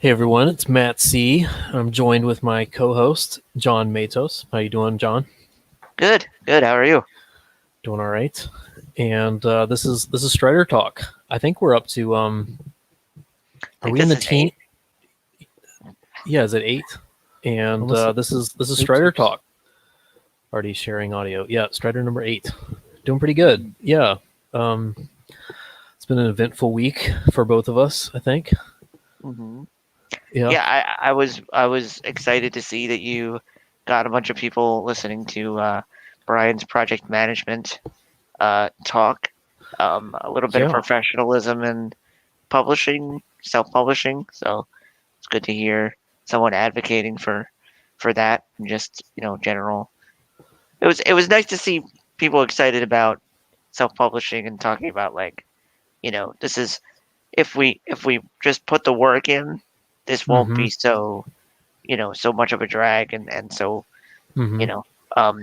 Hey everyone, it's Matt C. I'm joined with my co-host John Matos. How you doing, John? Good, good. How are you? Doing all right. And this is Strider Talk. I think we're up to I are think we in this the is eight. teen? Yeah, is it 8? And Almost this is eight Strider tips. Talk. Already sharing audio. Yeah, Strider number 8. Doing pretty good. Yeah. It's been an eventful week for both of us, I think. hmm Yeah. Yeah, I was excited to see that you got a bunch of people listening to Brian's project management talk. A little bit of Yeah. professionalism in publishing, self-publishing. So it's good to hear someone advocating for that and just general. It was nice to see people excited about self-publishing and talking about like this is if we just put the work in, this won't Mhm. be so much of a drag and so you Mhm. know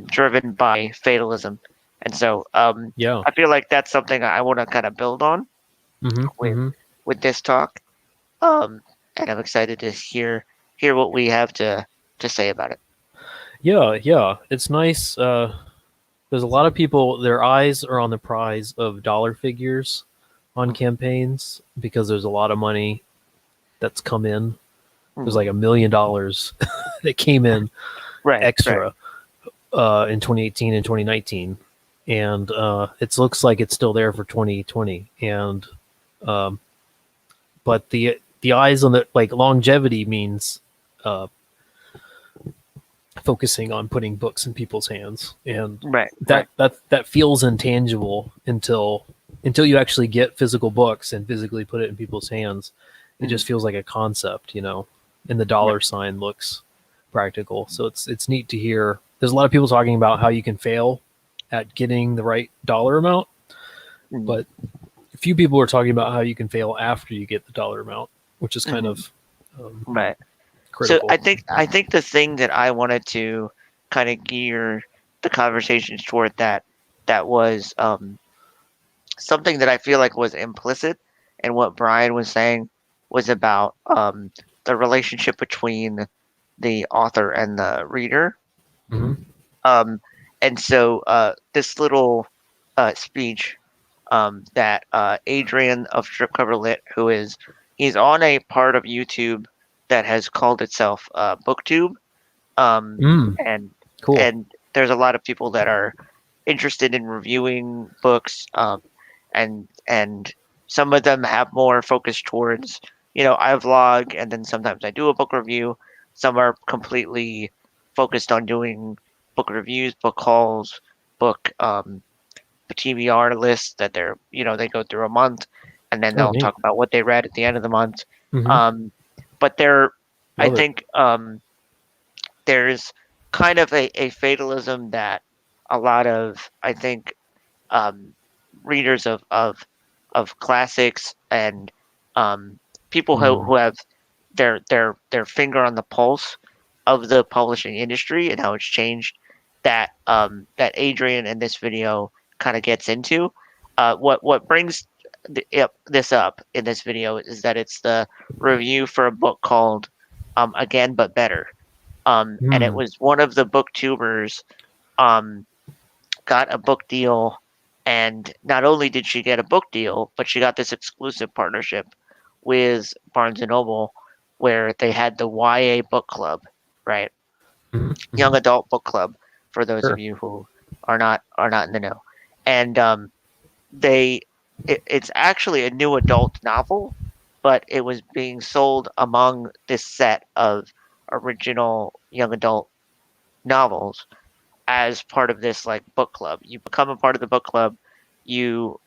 driven by fatalism. And so Yeah. I feel like that's something I want to kind of build on Mhm. with Mhm. with this talk. Um, and I'm excited to hear what we have to say about it. Yeah, yeah. It's nice there's a lot of people, their eyes are on the prize of dollar figures on Mhm. campaigns because there's a lot of money that's come in. There's Mhm. like $1 million that came in Right, right. extra in 2018 and 2019. And it looks like it's still there for 2020. And um, but the eyes on the like longevity means uh, focusing on putting books in people's hands, and Right, right. that feels intangible until you actually get physical books and physically put it in people's hands. It Mhm. just feels like a concept, and the Right. dollar sign looks practical. So it's neat to hear. There's a lot of people talking about how you can fail at getting the right dollar amount, Mhm. but a few people are talking about how you can fail after you get the dollar amount, which is kind Mhm. of Right. So critical. I think the thing that I wanted to kind of gear the conversations toward that was something that I feel like was implicit in what Brian was saying was about the relationship between the author and the reader. Hmm. Um, and so this little speech that Adrian of Strip Cover Lit, he's on a part of YouTube that has called itself BookTube, um, Mm, and cool. and there's a lot of people that are interested in reviewing books, and some of them have more focus towards I vlog and then sometimes I do a book review. Some are completely focused on doing book reviews, book hauls, book TBR lists that they go through a month, and then Oh, they'll neat. talk about what they read at the end of the month. Hmm. Um, but I Love it. think there's kind of a fatalism that a lot of I think um, readers of classics and um, people who Mm. have their finger on the pulse of the publishing industry and how it's changed that Adrian in this video kind of gets into. What brings this up in this video is that it's the review for a book called Again But Better. And it Mm. was one of the booktubers um, got a book deal, and not only did she get a book deal, but she got this exclusive partnership with Barnes and Noble, where they had the YA book club, right? Hmm. Young Hmm. adult book club, for those of Sure. you who are not in the know. And they it's actually a new adult novel, but it was being sold among this set of original young adult novels as part of this like book club. You become a part of the book club. You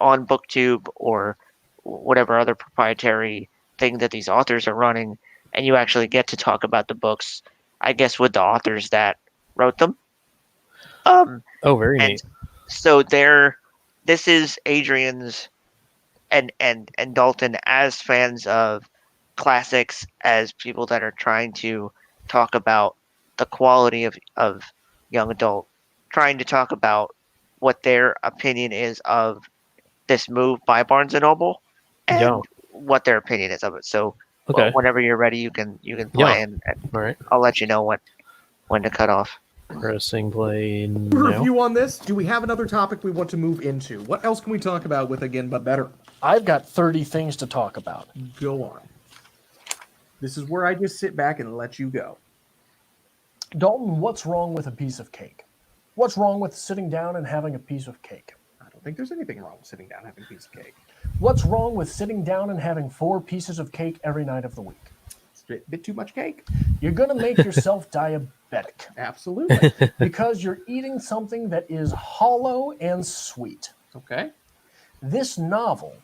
on BookTube or whatever other proprietary thing that these authors are running, and you actually get to talk about the books, I guess, with the authors that wrote them. Um, Oh, very and neat. so this is Adrian's and Dalton as fans of classics, as people that are trying to talk about the quality of young adult, trying to talk about what their opinion is of this move by Barnes and Noble Yeah. and what their opinion is of it. So Okay. whenever you're ready, you can play, Yeah. and All right. I'll let you know when to cut off. Pressing play now. Review on this. Do we have another topic we want to move into? What else can we talk about with Again But Better? I've got 30 things to talk about. Go on. This is where I just sit back and let you go. Dalton, what's wrong with a piece of cake? What's wrong with sitting down and having a piece of cake? I don't think there's anything wrong with sitting down and having a piece of cake. What's wrong with sitting down and having 4 pieces of cake every night of the week? It's a bit too much cake. You're going to make yourself diabetic Absolutely. because you're eating something that is hollow and sweet. Okay. This novel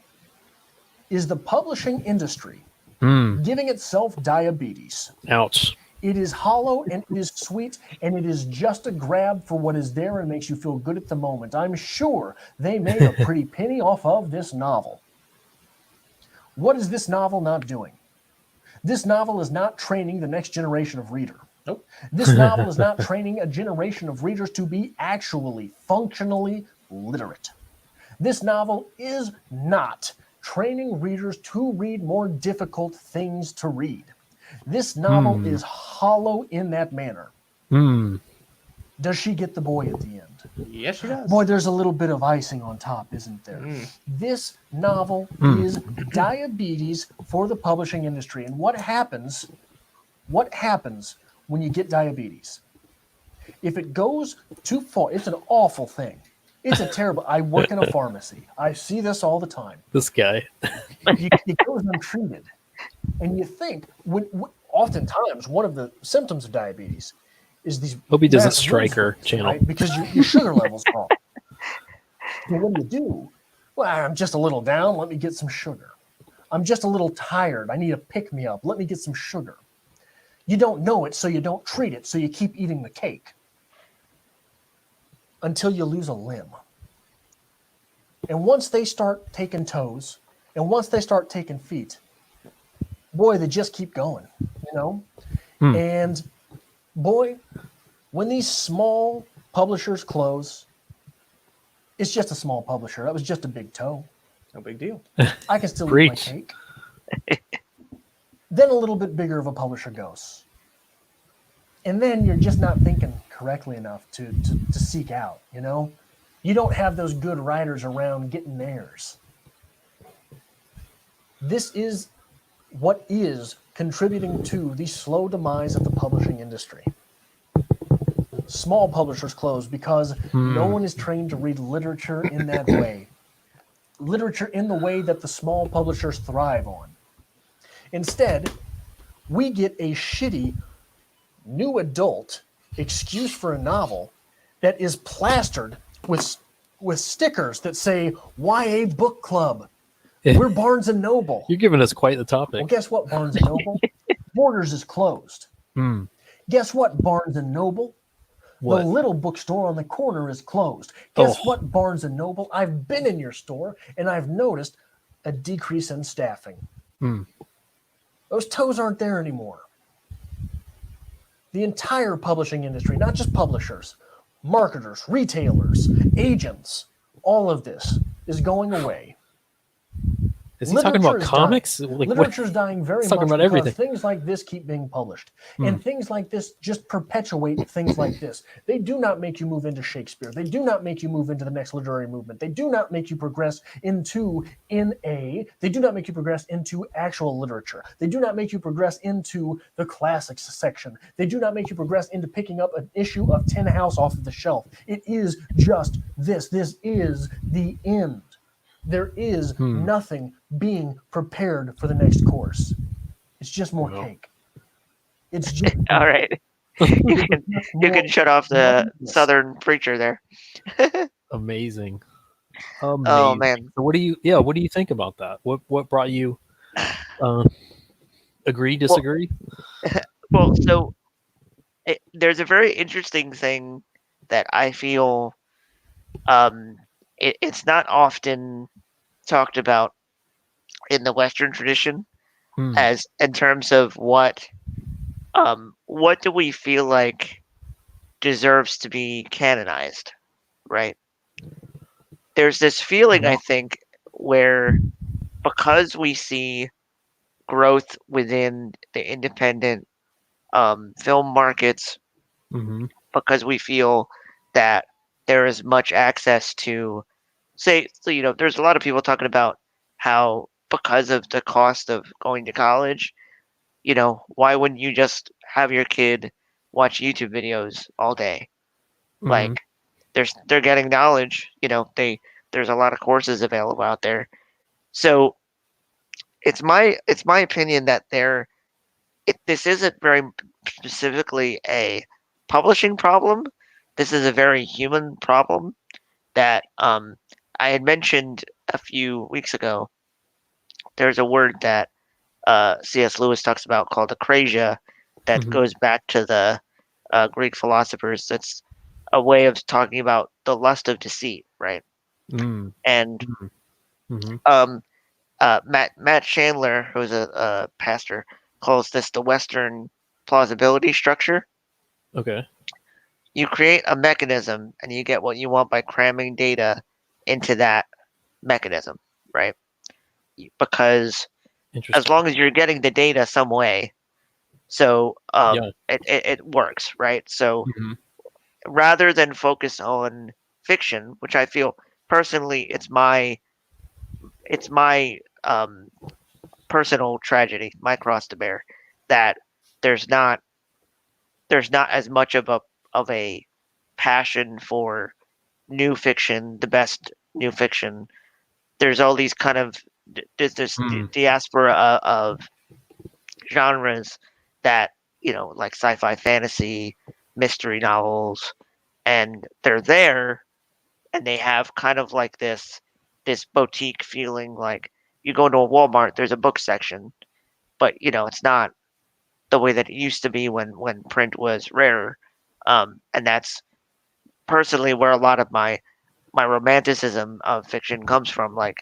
is the publishing industry giving itself diabetes. Ouch. It is hollow and it is sweet, and it is just a grab for what is there and makes you feel good at the moment. I'm sure they made a pretty penny off of this novel. What is this novel not doing? This novel is not training the next generation of reader. Nope. This novel is not training a generation of readers to be actually, functionally literate. This novel is not training readers to read more difficult things to read. This novel is hollow in that manner. Does she get the boy at the end? Yes, she does. Boy, there's a little bit of icing on top, isn't there? This novel is diabetes for the publishing industry. And what happens when you get diabetes? If it goes too far, it's an awful thing. It's a terrible. I work in a pharmacy. I see this all the time. This guy. It goes untreated. And you think, oftentimes, one of the symptoms of diabetes is these. Hope he doesn't massive strike mood her swings, channel. right? Because your sugar level's wrong. So what do you do? Well, I'm just a little down. Let me get some sugar. I'm just a little tired. I need a pick-me-up. Let me get some sugar. You don't know it, so you don't treat it. So you keep eating the cake until you lose a limb. And once they start taking toes, and once they start taking feet, boy, they just keep going, you know? And boy, when these small publishers close, it's just a small publisher. That was just a big toe. No big deal. I can still eat my Preach. cake. Then a little bit bigger of a publisher goes. And then you're just not thinking correctly enough to seek out, you know? You don't have those good writers around getting theirs. This is what is contributing to the slow demise of the publishing industry. Small publishers close because no one is trained to read literature in that way. Literature in the way that the small publishers thrive on. Instead, we get a shitty new adult excuse for a novel that is plastered with stickers that say YA Book Club. We're Barnes and Noble. You're giving us quite the topic. Well, guess what, Barnes and Noble? Borders is closed. Guess what, Barnes and Noble? What? The little bookstore on the corner is closed. Guess Oh. what, Barnes and Noble? I've been in your store and I've noticed a decrease in staffing. Those toes aren't there anymore. The entire publishing industry, not just publishers, marketers, retailers, agents, all of this is going away. Is he talking about Literature's comics? dying. Like, what? Literature's dying very He's much talking about because everything. things like this keep being published. And things like this just perpetuate things like this. They do not make you move into Shakespeare. They do not make you move into the next literary movement. They do not make you progress into NA. They do not make you progress into actual literature. They do not make you progress into the classics section. They do not make you progress into picking up an issue of Tin House off of the shelf. It is just this. This is the end. There is nothing being prepared for the next course. It's just more cake. It's just All right, you can shut off the Southern preacher there. Amazing. Oh man, So what do you think about that? What brought you agree, disagree? well, so there's a very interesting thing that I feel it's not often talked about in the Western tradition as in terms of what do we feel like deserves to be canonized, right? There's this feeling, I think, where because we see growth within the independent film markets Mm-hmm. because we feel that there is much access to, say, so, there's a lot of people talking about how because of the cost of going to college, why wouldn't you just have your kid watch YouTube videos all day? Mm-hmm. Like, they're getting knowledge, there's a lot of courses available out there. So it's my opinion that this isn't very specifically a publishing problem. This is a very human problem that I had mentioned a few weeks ago. There's a word that C.S. Lewis talks about called akrasia that Mm-hmm. goes back to the Greek philosophers. That's a way of talking about the lust of deceit, right? Mm-hmm. And Mm-hmm. Matt Chandler, who's a pastor, calls this the Western plausibility structure. Okay. You create a mechanism and you get what you want by cramming data into that mechanism, right? Because as Interesting. long as you're getting the data some way, so Yeah. it works, right? So Mm-hmm. rather than focus on fiction, which I feel personally it's my personal tragedy, my cross to bear, that there's not there's not as much of a passion for new fiction, the best new fiction. There's all these kind of there's this Mm. diaspora of genres that like sci-fi, fantasy, mystery novels, and they're there, and they have kind of like this boutique feeling. Like you go into a Walmart, there's a book section, but it's not the way that it used to be when print was rare. And that's personally where a lot of my romanticism of fiction comes from. Like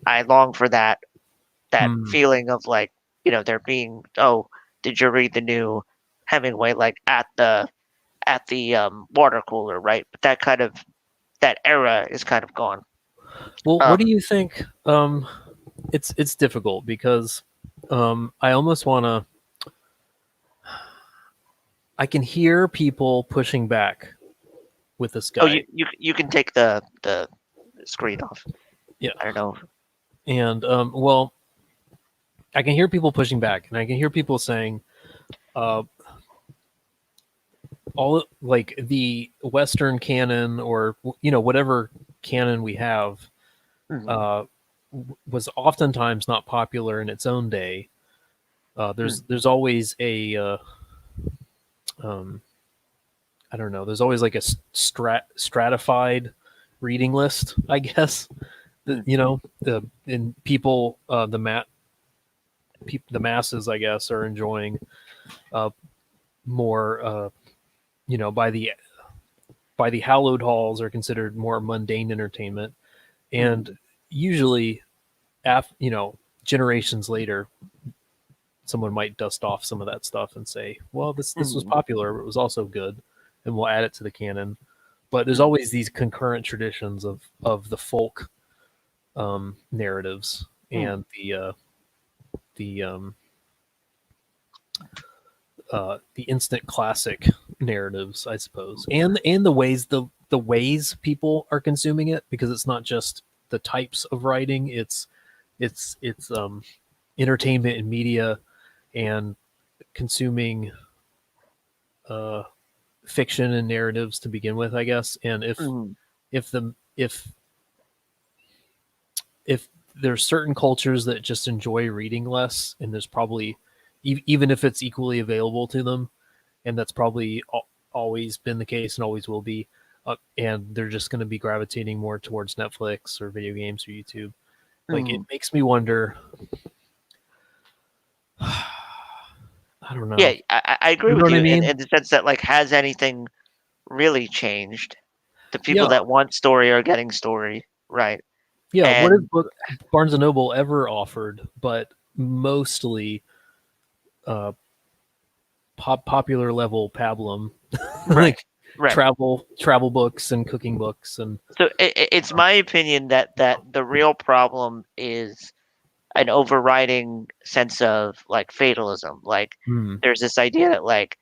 I long for that Mm. feeling of like there being, oh, did you read the new Hemingway, like at the water cooler, right? But that era is kind of gone. Well, what do Um, you think? It's difficult because I almost want to. I can hear people pushing back with this oh, guy. you can take the screen off. Yeah, I don't know. and well, I can hear people pushing back, and I can hear people saying, uh, all like the Western canon or whatever canon we have Mhm, uh, was oftentimes not popular in its own day. mhm, There's always a um, I don't know. There's always like a stratified reading list, I guess. mhm, The and people the masses, I guess, are enjoying uh, more. By the hallowed halls are considered more mundane entertainment, mhm, and usually, generations later, someone might dust off some of that stuff and say, "Well, this was mhm, popular, but it was also good," and we'll add it to the canon. But there's mhm, always these concurrent traditions of the folk narratives mhm, and the the instant classic narratives, I suppose, and the ways people are consuming it, because it's not just the types of writing; it's entertainment and media and consuming uh, fiction and narratives to begin with, I guess. And mhm, if the if there's certain cultures that just enjoy reading less, and there's probably even if it's equally available to them, and that's probably always been the case and always will be, and they're just going to be gravitating more towards Netflix or video games or YouTube. Like, it mhm. makes me wonder. I don't Yeah, know. I agree You know with what I you in, mean? in the sense that, like, has anything really changed? The people Yeah, that want story are getting story, right? yeah. What has And Barnes and Noble ever offered? But mostly uh, popular level pablum, right, like right. travel books and cooking books and So it's my opinion that the real problem is an overriding sense of like fatalism. Like Hmm. there's this idea that like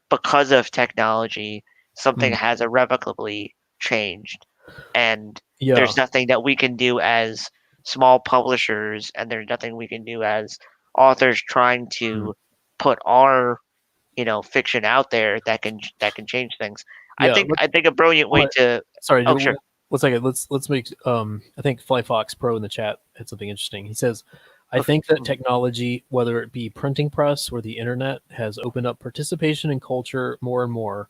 because of technology, something Hmm. has irrevocably changed, and Yeah. there's nothing that we can do as small publishers, and there's nothing we can do as authors trying to put our fiction out there that can change things. I Yeah. think I think a brilliant way to. Sorry, Oh, sure. 1 second. Let's make. I think Fly Fox Pro in the chat had something interesting. He says, "I think that technology, whether it be printing press or the internet, has opened up participation in culture more and more,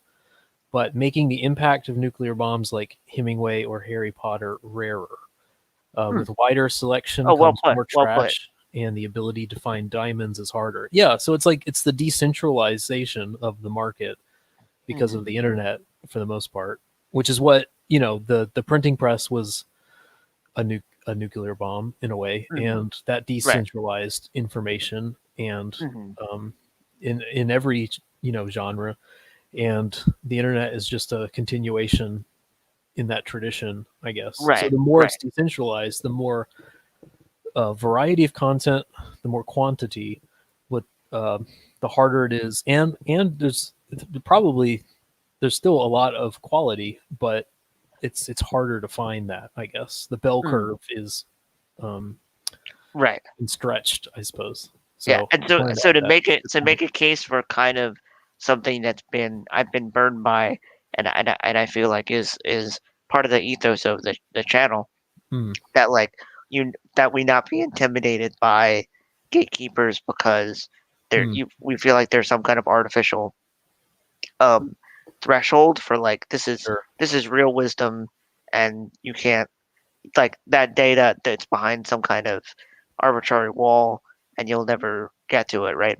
but making the impact of nuclear bombs like Hemingway or Harry Potter rarer. With wider selection Oh, well comes put. more Well put. trash, and the ability to find diamonds is harder." Yeah, so it's like it's the decentralization of the market because of the internet for the most part, which is what the printing press was a nuclear bomb in a way, and that Right. decentralized information and Mhm. in every genre, and the internet is just a continuation in that tradition, I guess. So Right. the more Right. it's decentralized, the more variety of content, the more quantity, what the harder it is, and there's still a lot of quality, but it's harder to find that. I guess the bell curve is Right. stretched, I suppose. Yeah, So and I so pointed so out to that make it a case for kind of something I've been burned by, and I feel like is part of the ethos of the channel, Hmm. that like that we not be intimidated by gatekeepers because Hmm. we feel like there's some kind of artificial um threshold for like Sure. this is real wisdom, and you can't like that data that's behind some kind of arbitrary wall, and you'll never get to it, right?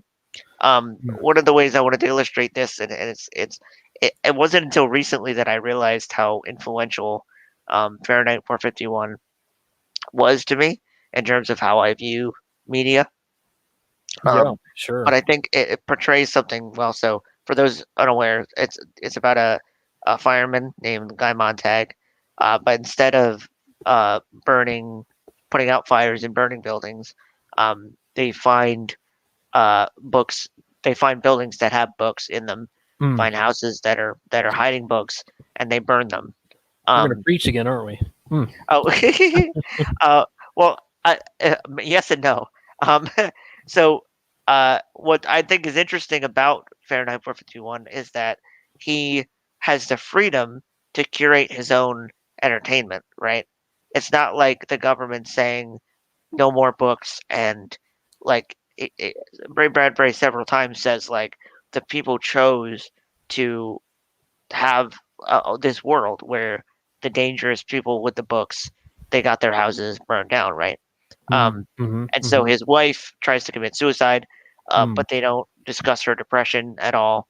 Hmm. One of the ways I wanted to illustrate this, and it wasn't until recently that I realized how influential Fahrenheit 451 was to me in terms of how I view media. Yeah, But sure. I think it portrays something well. So for those unaware, it's about a fireman named Guy Montag, but instead of burning, putting out fires and burning buildings, they find books. They find buildings that have books in them, Hmm. find houses that are hiding books, and they burn them. We're gonna Um, preach again, aren't we? Hmm. oh, uh, well, yes and no. Um, so, what I think is interesting about Fahrenheit 451 is that he has the freedom to curate his own entertainment, right? It's not like the government saying no more books, and like Ray Bradbury several times says like the people chose to have this world where the dangerous people with the books, they got their houses burned down, right? Hmm. Hmm. And Hmm. so his wife tries to commit suicide, Hmm. but they don't discuss her depression at all.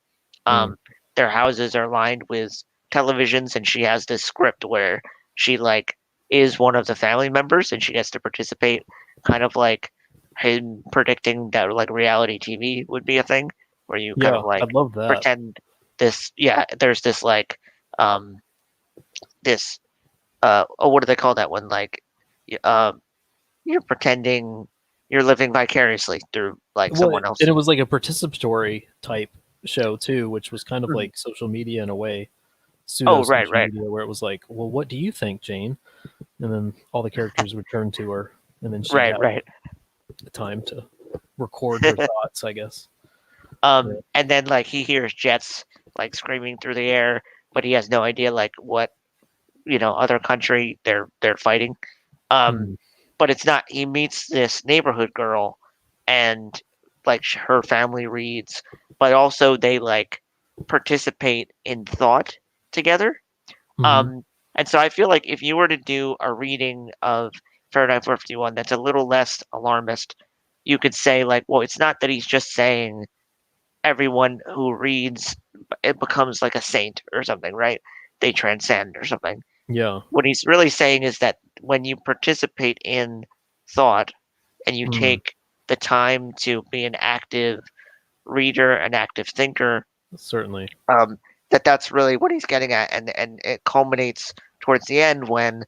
Hmm. Their houses are lined with televisions, and she has this script where she like is one of the family members, and she gets to participate, kind of like him predicting that like reality TV would be a thing, where you kind Yeah, of I like love that. pretend this. Yeah, there's this like um this what do they call that one? Like you're pretending you're living vicariously through like Well, someone else. and it was like a participatory type show too, which was kind of Mhm. like social media in a way, pseudo Oh, right, social right, media, where it was like, "Well, what do you think, Jane?" And then all the characters would turn to her, and then she'd right, have right. the time to record her thoughts, I guess. Yeah. And then like he hears jets like screaming through the air, but he has no idea like what other country they're fighting. Um, Hmm. but it's not. He meets this neighborhood girl, and like her family reads, but also they like participate in thought together. Hmm. Um, and so I feel like if you were to do a reading of Fahrenheit 451 that's a little less alarmist, you could say like, well, it's not that he's just saying everyone who reads it becomes like a saint or something, right? They transcend or something. Yeah. What he's really saying is that when you participate in thought and you Hmm. take the time to be an active reader, an active thinker, Certainly. um, that's really what he's getting at, and it culminates towards the end when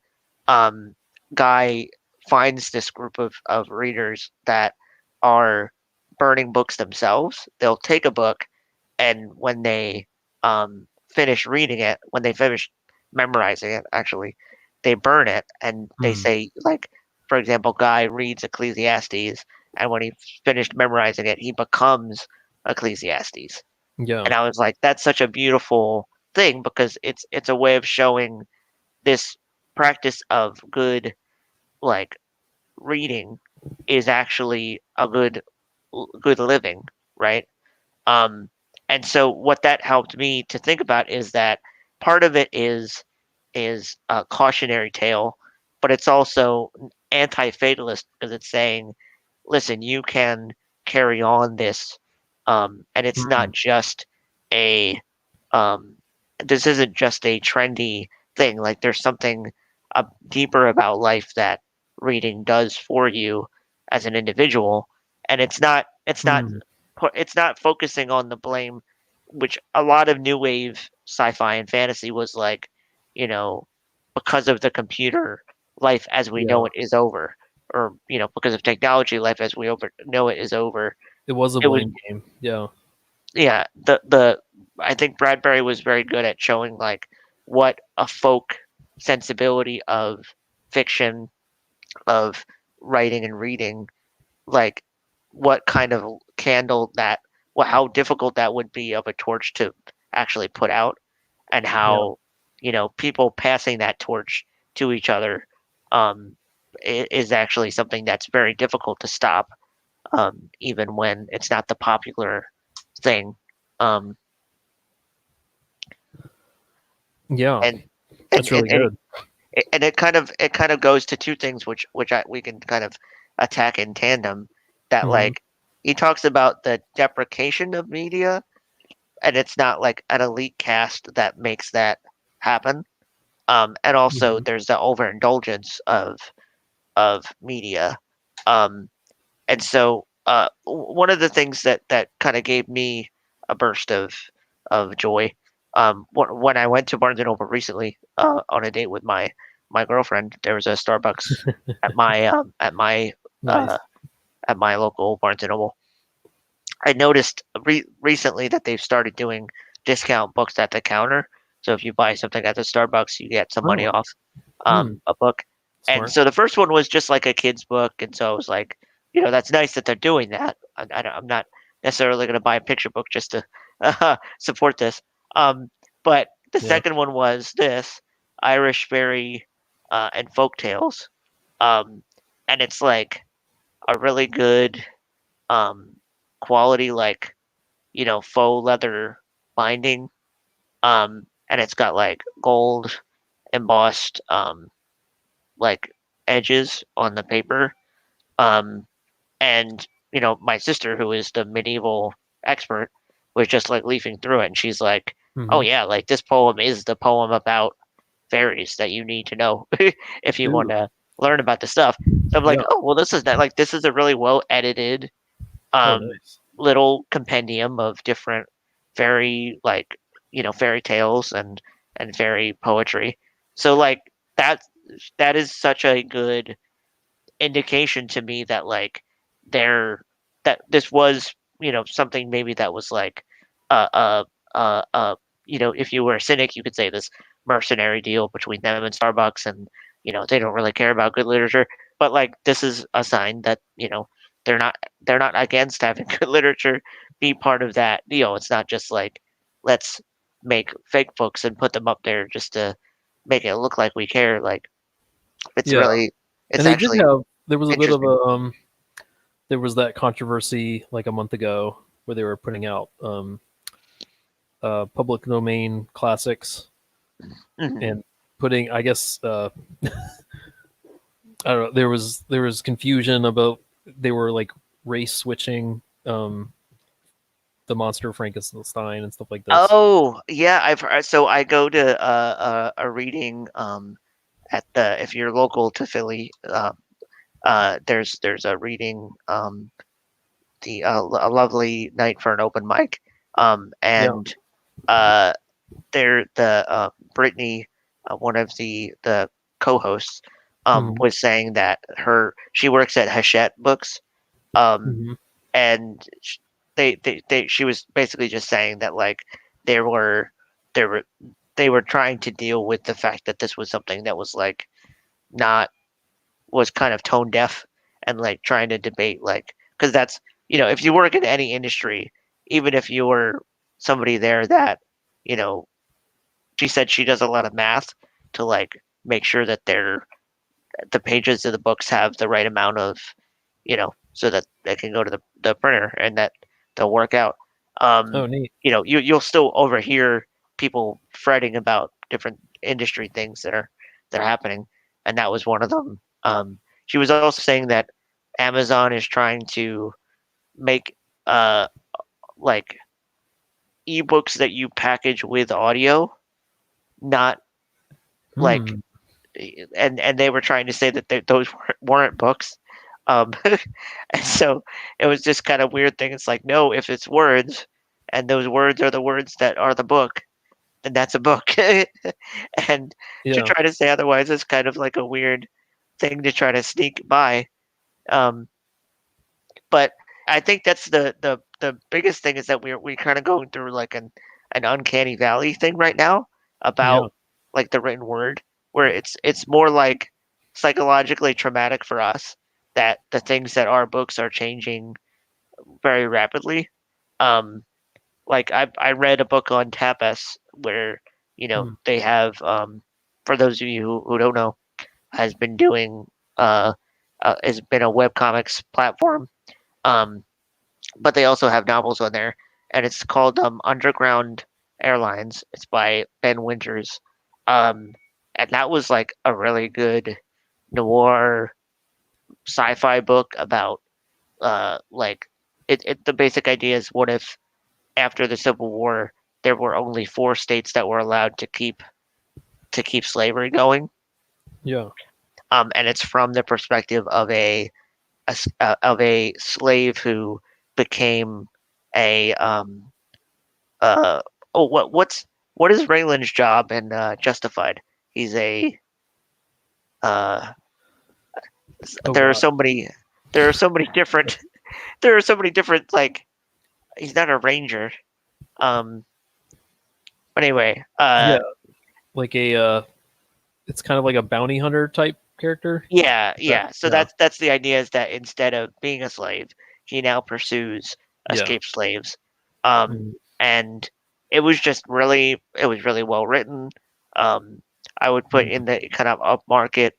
um, Guy finds this group of readers that are burning books themselves. They'll take a book, and when they finish reading it, when they finish memorizing it, actually, they burn it, and they Hmm. say, like, for example, Guy reads Ecclesiastes, and when he finished memorizing it, he becomes Ecclesiastes. Yeah. And I was like, that's such a beautiful thing because it's a way of showing this practice of good, like, reading is actually a good living, right? Um, and so what that helped me to think about is that part of it is a cautionary tale, but it's also anti-fatalist because it's saying, listen, you can carry on this, and it's Hmm. not just a um, this isn't just a trendy thing. Like there's something deeper about life that reading does for you as an individual, and Hmm. it's not focusing on the blame, which a lot of new wave sci-fi and fantasy was like, you know, because of the computer, life as we know Yeah. it is over, or because of technology, life as we know it is over. It was a It was blame game. Yeah. yeah, the I think Bradbury was very good at showing like what a folk sensibility of fiction, of writing and reading, like what kind of candle that, well, how difficult that would be of a torch to actually put out, and Yeah. how people passing that torch to each other um is actually something that's very difficult to stop, even when it's not the popular thing. um Yeah. and That's and and, really and good. and it kind of goes to two things which we can kind of attack in tandem, that Hmm. like he talks about the deprecation of media, and it's not like an elite cast that makes that happen, and also Hmm. there's the overindulgence of media, um and so one of the things that kind of gave me a burst of joy, when I went to Barnes and Noble recently, on a date with my girlfriend, there was a Starbucks at my uh, Nice. at my local Barnes and Noble. I noticed recently that they've started doing discount books at the counter. So if you buy something at the Starbucks, you get some money Oh. off Hmm. a book. And Smart. so the first one was just like a kid's book, and so I was like, that's nice that they're doing that. I'm not necessarily going to buy a picture book just to support this. But the Yeah. second one was this Irish Fairy and Folk Tales, um, and it's like a really good um, quality, like faux leather binding, and it's got like gold embossed like edges on the paper, um, and my sister, who is the medieval expert, was just like leafing through it, and she's like, "Oh Hmm. yeah, like this poem is the poem about fairies that you need to know if you want Ooh. to learn about the stuff." So I'm like, Yeah. "Oh well, this is that like this is a really well edited Oh, um, nice. little compendium of different very like fairy tales and fairy poetry." So like that that is such a good indication to me that like there that this was something maybe that was like uh uh if you were a cynic, you could say this mercenary deal between them and Starbucks, and they don't really care about good literature, but like this is a sign that they're not they're not against having good literature be part of that deal. It's not just like, let's make fake books and put them up there just to make it look like we care. Like it's Yeah. really it's And they did actually have. There was a bit of interesting. a. There was that controversy like a month ago where they were putting out public domain classics Mhm. and putting. I guess I don't know. There was confusion about they were like race switching the monster Frankenstein and stuff like this. Oh, yeah, I've heard. So I go to a reading at the if you're local to Philly, there's a reading, the a lovely night for an open mic, Yeah. and uh there the Brittany, one of the co-hosts, was saying that she works at Hachette Books, Mhm. and she was basically just saying that like they were they were they were trying to deal with the fact that this was something that was like not was kind of tone deaf, and like trying to debate like, because that's, if you work in any industry, even if you were somebody there that, you know she said she does a lot of math to like make sure that the pages of the books have the right amount of, so that they can go to the printer and that they'll work out. Oh, neat. You'll still overhear people fretting about different industry things that are happening, and that was one of them. She was also saying that Amazon is trying to make like ebooks that you package with audio, not like, Hmm. and they were trying to say that those weren't books. And so it was just kind of weird thing. It's like, no, if it's words and those words are the words that are the book, then that's a book. And to Yeah. try to say otherwise is kind of like a weird thing to try to sneak by. Um, but I think that's the biggest thing is that we're kind of going through like an uncanny valley thing right now Yeah. about like the written word, where it's more like psychologically traumatic for us that the things that are books are changing very rapidly. Um, like I read a book on tapas where Hmm. they have, for those of you who don't know, has been doing has been a webcomics platform. Um, but they also have novels on there, and it's called Underground Airlines. It's by Ben Winters, um, and that was like a really good noir sci-fi book about like the basic idea is, what if after the Civil War there were only 4 states that were allowed to keep slavery going, Yeah. and it's from the perspective of a slave who became a uh oh, what is Raylan's job in Justified? He's a uh Oh there are God. so many there are so many different there are so many different, like, he's not a ranger. Um but anyway, Yeah. Like it's kind of like a bounty hunter type character. yeah, Is that? yeah. So Yeah. that's the idea, is that instead of being a slave, he now pursues Yeah. escaped slaves. Um, Mm. and it was really well written. I would put Mm. in the kind of upmarket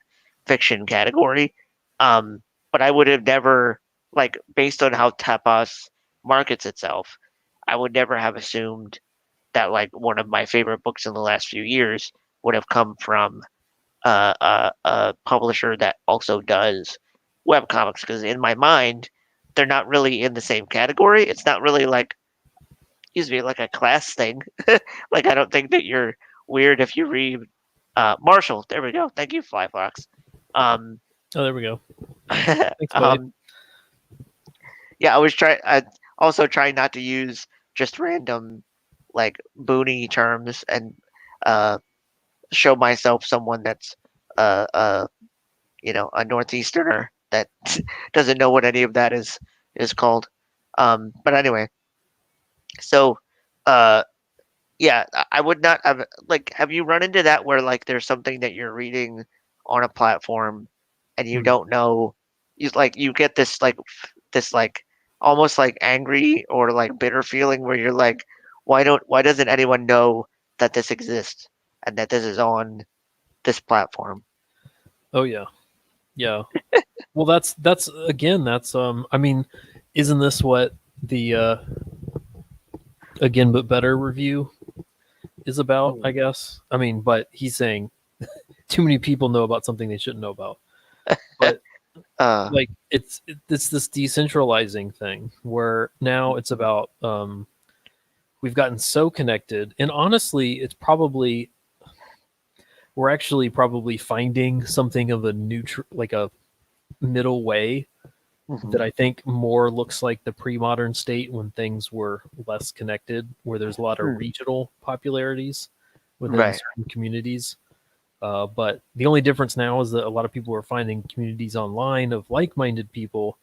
fiction category. Um, but I would have never, like, based on how Tapas markets itself, I would never have assumed that like one of my favorite books in the last few years would have come from a publisher that also does web comics, because in my mind they're not really in the same category. It's not really like, excuse me, like a class thing. Like, I don't think that you're weird if you read Marshall. There we go. Thank you, Flyfox. Um, Oh, there we go. Thanks, buddy. um, yeah, I also trying not to use just random like boony terms, and uh, show myself someone that's uh, uh, a northeasterner that doesn't know what any of that is called. But anyway, so uh, yeah, I would not have, like, have you run into that where like there's something that you're reading on a platform and you Hmm. don't know, you get this like almost like angry or like bitter feeling where you're like, why doesn't anyone know that this exists and that this is on this platform? Oh yeah. Yeah. Well, that's again. That's I mean, isn't this what the again but better review is about? I guess. I mean, but he's saying too many people know about something they shouldn't know about. But Uh, like it's this decentralizing thing where now it's about we've gotten so connected, and honestly it's probably we're actually probably finding something of a neutral, like a middle way mhm. that I think more looks like the pre-modern state when things were less connected, where there's a lot of Hmm. regional popularities within Right. certain communities. But the only difference now is that a lot of people are finding communities online of like-minded people,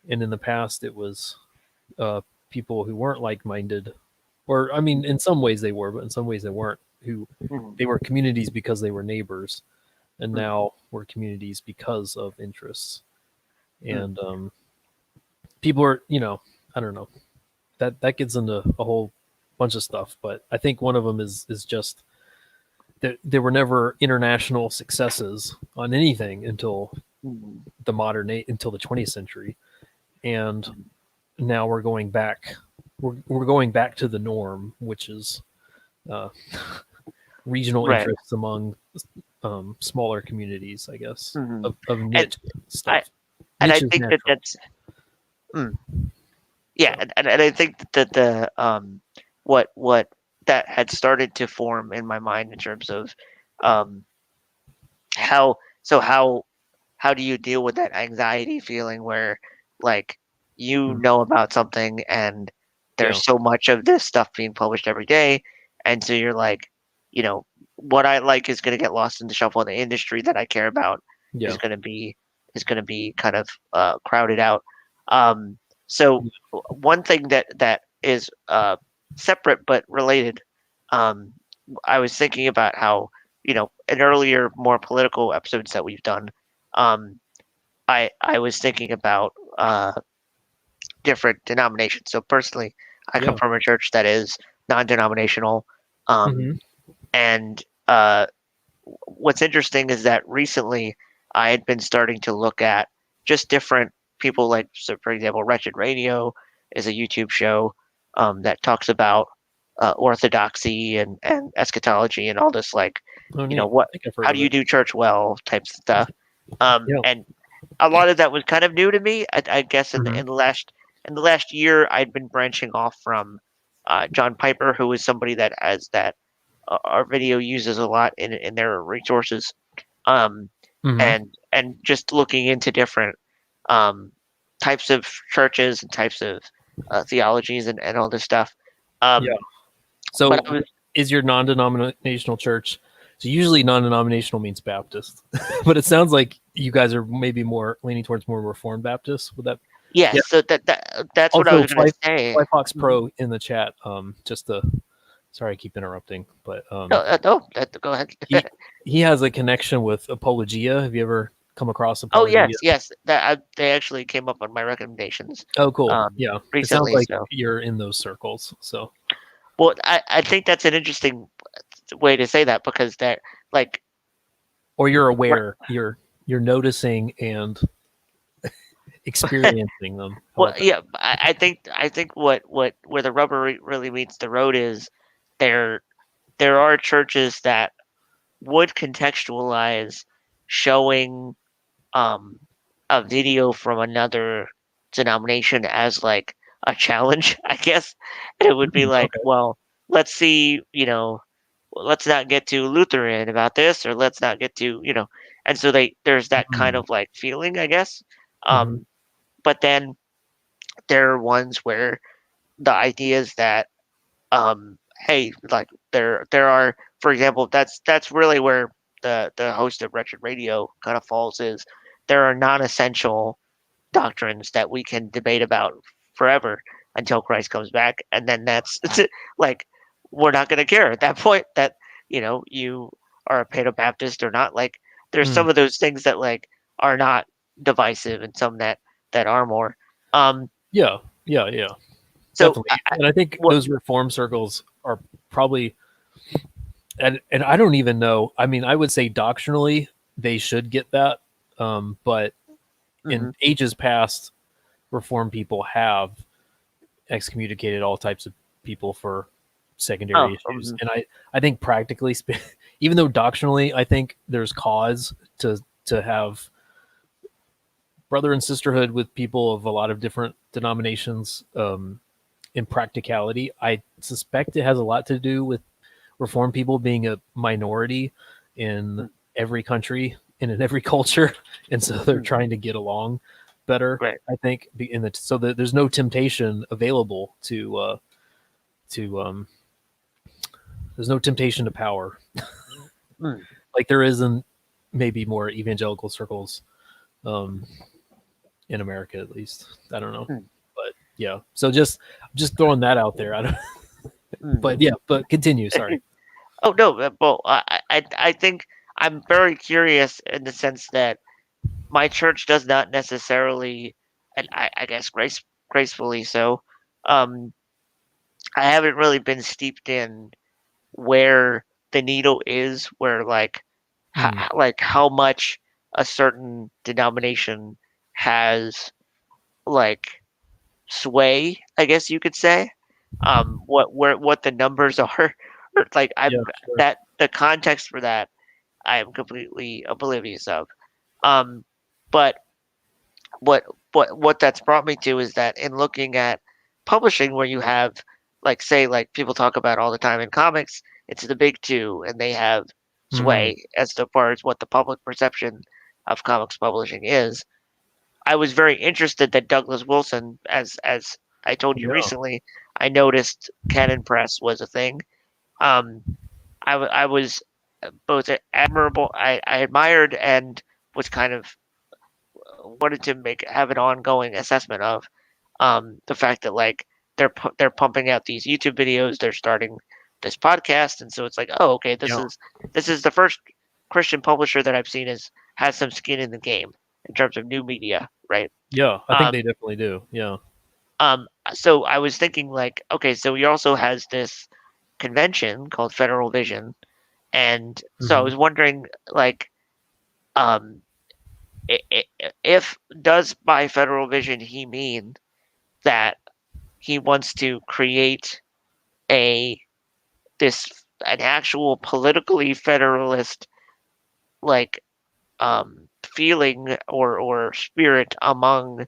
and in the past it was people who weren't like-minded, or I mean, in some ways they were, but in some ways they weren't. Who Mhm. they were communities because they were neighbors, and Mhm. now we're communities because of interests. Mhm. And people are, I don't know, that gets into a whole bunch of stuff, but I think one of them is just that there were never international successes on anything until Mhm. until the 20th century, and now we're going back. We're going back to the norm, which is uh, regional Right. interests among smaller communities, I guess, Mhm. of And niche I stuff. and I Niche is think that natural. that's mm, yeah, So and I think that what that had started to form in my mind in terms of um how so how do you deal with that anxiety feeling where like you mm, know about something and yeah, there's so much of this stuff being published every day, and so you're like, you know, what I like is going to get lost in the shuffle, and the industry that I care about yeah, is going to be kind of crowded out. um so one thing that is separate but related, um I was thinking about how, in earlier, more political episodes that we've done, um, I was thinking about different denominations. So personally, I come yeah. from a church that is non-denominational, um, Hmm. and what's interesting is that recently I had been starting to look at just different people, like, so for example, Wretched Radio is a YouTube show that talks about orthodoxy and eschatology and all this, like, Oh, neat. I what, think I've heard how do of you it. do church well types of stuff. Yeah. And a lot of that was kind of new to me. I guess Hmm. in the last year, I'd been branching off from John Piper, who is somebody that has that our video uses a lot in their resources, um, Hmm. and just looking into different um, types of churches and types of theologies and all this stuff. Yeah. Um, but So, I was, is your non-denominational church? So usually non-denominational means Baptist, but it sounds like you guys are maybe more leaning towards more Reformed Baptist. Would that? Yeah. yes, so that's what I Also, was gonna say. Flyfox Mhm. Pro in the chat. Just to sorry, I keep interrupting, but No, no, go ahead. he he has a connection with Apologia. Have you ever come across Oh Apologia? yes, yes, they actually came up on my recommendations Oh, cool. Yeah, it sounds recently. like So, you're in those circles. So, well, I think that's an interesting way to say that, because that, like, or you're what, aware, you're noticing and experiencing them. How well, about that? yeah, I think what where the rubber really meets the road is there there are churches that would contextualize showing um a video from another denomination as like a challenge, I guess. And it would be like, Okay. well, let's see, let's not get too Lutheran about this, or let's not get too, and so there's that kind of like feeling, I guess. Mm-hmm. Um, but then there are ones where the idea is that, hey, like, there are, for example, that's really where the host of Wretched Radio kind of falls, is there are non-essential doctrines that we can debate about forever until Christ comes back, and then that's like, we're not going to care at that point that, you are a Baptist or not. Like, there's Mm. some of those things that, like, are not divisive, and some that are more. Um, Yeah, yeah, yeah, so definitely. And I think what? those reform circles are probably, and I don't even know. I mean, I would say doctrinally they should get that, but in Mhm. ages past, reform people have excommunicated all types of people for Oh, secondary issues, and I think practically, even though doctrinally I think there's cause to have brother and sisterhood with people of a lot of different denominations. In practicality, I suspect it has a lot to do with reform people being a minority in mm, every country and in every culture, and so they're mm, trying to get along better. great. I think so that there's no temptation available to there's no temptation to power. Mm. like there isn't maybe more evangelical circles um, in America, at least. I don't know, Hmm. but yeah. So just throwing that out there. I don't, Hmm. but yeah. But continue. Sorry. Oh no, well, I think I'm very curious in the sense that my church does not necessarily, and I guess gracefully so. Um, I haven't really been steeped in where the needle is, where Mm, like how much a certain denomination has like sway, I guess you could say. What the numbers are, or like yeah. I'm Sure. that the context for that I am completely oblivious of. Um, but what what that's brought me to is that in looking at publishing, where you have like say like people talk about all the time in comics, it's the big two, and they have Mm, sway as far as what the public perception of comics publishing is. I was very interested that Douglas Wilson, as I told you yeah. recently, I noticed Canon Press was a thing. Um, I was both admirable, I admired, and was kind of wanted to make have an ongoing assessment of the fact that like they're pumping out these YouTube videos, they're starting this podcast, and so it's like, oh, okay, Yeah. this is the first Christian publisher that I've seen has some skin in the game in terms of new media, right? Yeah. I think Um, they definitely do. Yeah. so I was thinking like, okay, so he also has this convention called Federal Vision, and so I Hmm. was wondering like, um, if does by Federal Vision he mean that he wants to create a this an actual politically federalist like feeling or spirit among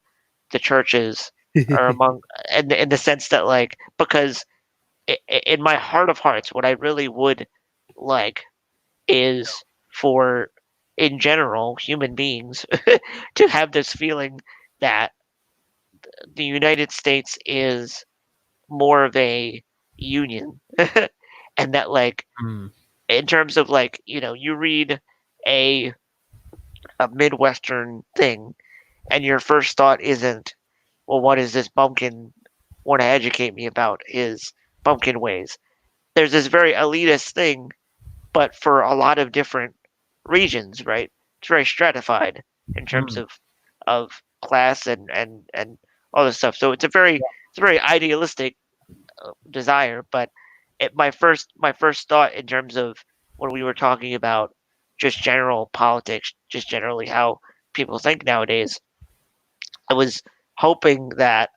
the churches or among in the sense that like because in my heart of hearts what I really would like is for in general human beings to have this feeling that the United States is more of a union and that like Mm, in terms of like you read a a midwestern thing and your first thought isn't, well, what is this bumpkin want to educate me about his bumpkin ways. There's this very elitist thing, but for a lot of different regions, right? It's very stratified in terms mm, of class and all this stuff. So it's a very idealistic desire, but my first thought in terms of when we were talking about just general politics, just generally how people think nowadays, I was hoping that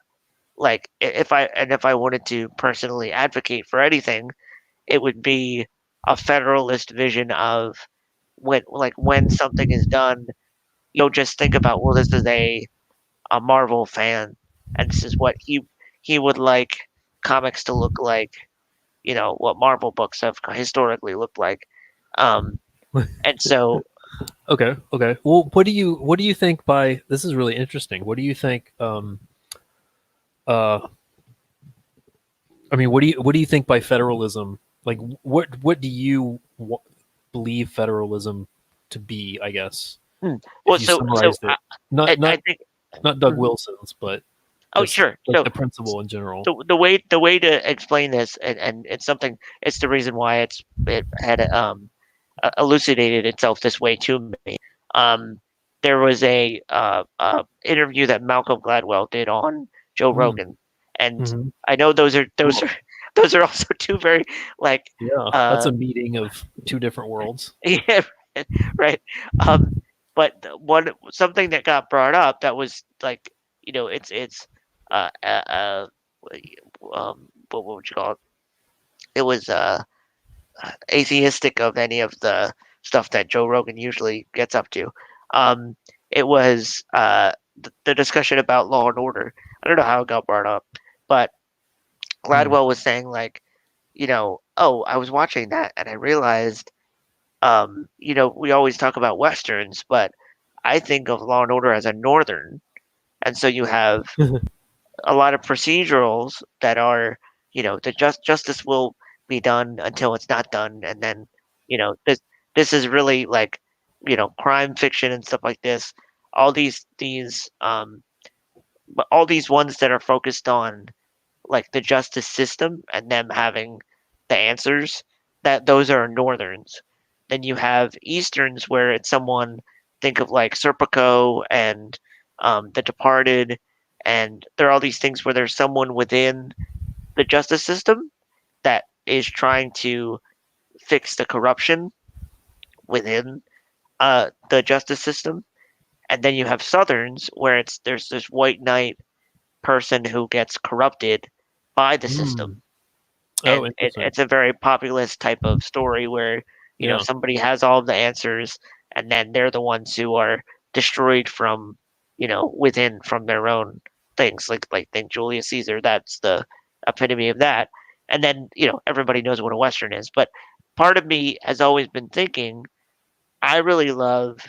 like if I wanted to personally advocate for anything, it would be a federalist vision of when something is done, you'll just think about, well, this is a Marvel fan, and this is what he would like comics to look like, what Marvel books have historically looked like. Um, and so, okay. Okay. Well, what do you think by this is really interesting. What do you think? Uh, I mean, what do you think by federalism? Like, what do you believe federalism to be? I guess hmm, well, if you summarized it, not I not think, not Doug hmm, Wilson's, but oh, just sure. like So the principle in general. the way to explain this, and it's something, it's the reason why it had elucidated itself this way to me. Um, there was a interview that Malcolm Gladwell did on Joe Mm, Rogan, and hmm. I know those are also two very like Yeah, that's uh a meeting of two different worlds. yeah, right. Um, but one something that got brought up that was like it's uh uh, uh what would you call it? It was atheistic of any of the stuff that Joe Rogan usually gets up to. Um, it was the discussion about Law and Order. I don't know how it got brought up, but Mm, Gladwell was saying like, oh, I was watching that and I realized, we always talk about westerns, but I think of Law and Order as a northern, and so you have a lot of procedurals that are, the justice will be done until it's not done, and then, this this is really like, crime fiction and stuff like this. All but all these ones that are focused on like the justice system and them having the answers, that those are northerns. Then you have easterns where it's someone, think of like Serpico and The Departed, and there are all these things where there's someone within the justice system that is trying to fix the corruption within the justice system. And then you have southerns where there's this white knight person who gets corrupted by the system. Oh, And interesting. it's a very populist type of story where Yeah. somebody has all of the answers, and then they're the ones who are destroyed from within, from their own things. Like think Julius Caesar, that's the epitome of that. And then everybody knows what a western is, but part of me has always been thinking, I really love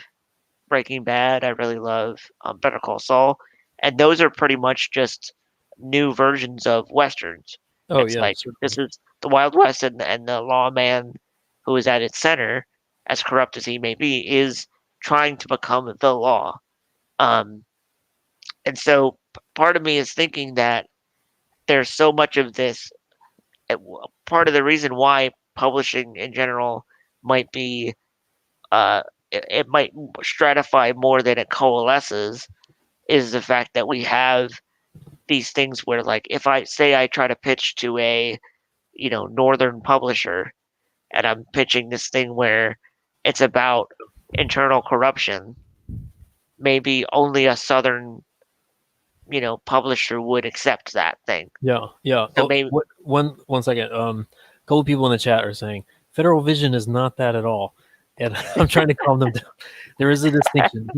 Breaking Bad, I really love Better Call Saul, and those are pretty much just new versions of westerns. Oh, It's yeah, like certainly. this is the Wild West, and the lawman who is at its center, as corrupt as he may be, is trying to become the law. Um, and so part of me is thinking that there's so much of this. Part of the reason why publishing in general might be, it might stratify more than it coalesces, is the fact that we have these things where, like, if I try to pitch to a northern publisher, and I'm pitching this thing where it's about internal corruption, maybe only a southern publisher would accept that thing. Yeah, yeah. So Oh, maybe one second. A couple people in the chat are saying Federal Vision is not that at all, and I'm trying to calm them down. There is a distinction.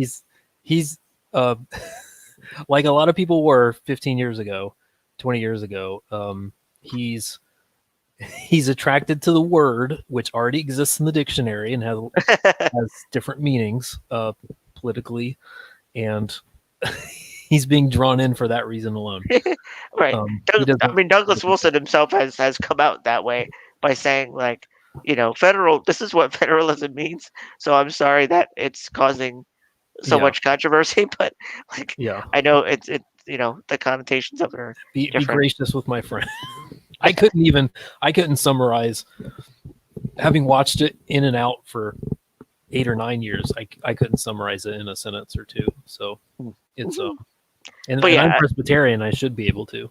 He's uh, like a lot of people were 15 years ago, 20 years ago. He's attracted to the word, which already exists in the dictionary and has different meanings politically, and he's being drawn in for that reason alone. right. He doesn't. I mean, Douglas Wilson himself has come out that way by saying, like, federal. This is what federalism means. So I'm sorry that it's causing so Yeah. much controversy, but like, Yeah. I know it's the connotations of it are Be different. gracious with my friend. I couldn't summarize, having watched it in and out for 8 or 9 years. I couldn't summarize it in a sentence or two. So it's and But yeah, I'm Presbyterian. I should be able to.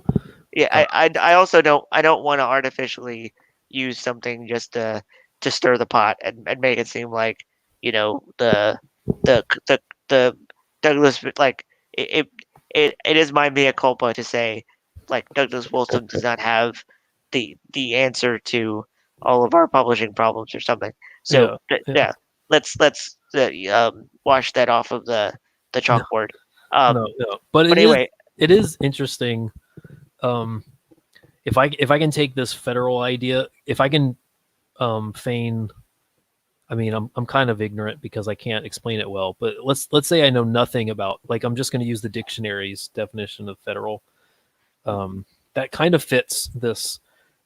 Yeah, I also don't want to artificially use something just to stir the pot and make it seem like the the Douglas, like, it is my mea culpa to say, like, Douglas Wilson does not have the answer to all of our publishing problems or something. So Yeah. let's wash that off of the chalkboard. No. But anyway, it is interesting. If I can take this federal idea, if I can feign, I mean, I'm kind of ignorant because I can't explain it well, but let's say I know nothing about, like, I'm just going to use the dictionary's definition of federal. That kind of fits this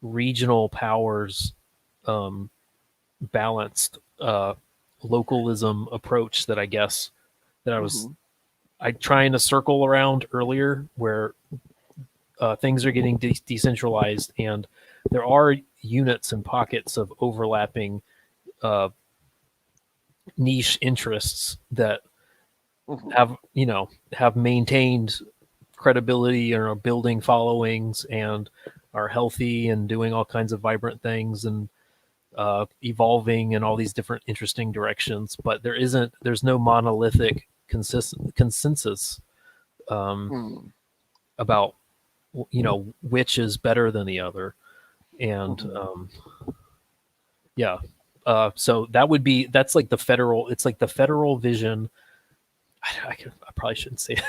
regional powers balanced localism approach that I guess that I trying to circle around earlier, where things are getting decentralized and there are units and pockets of overlapping niche interests that have maintained credibility and are building followings and are healthy and doing all kinds of vibrant things and evolving in all these different interesting directions. But there's no monolithic consensus about which is better than the other. And so that's like the federal, it's like the federal vision. I probably shouldn't say it.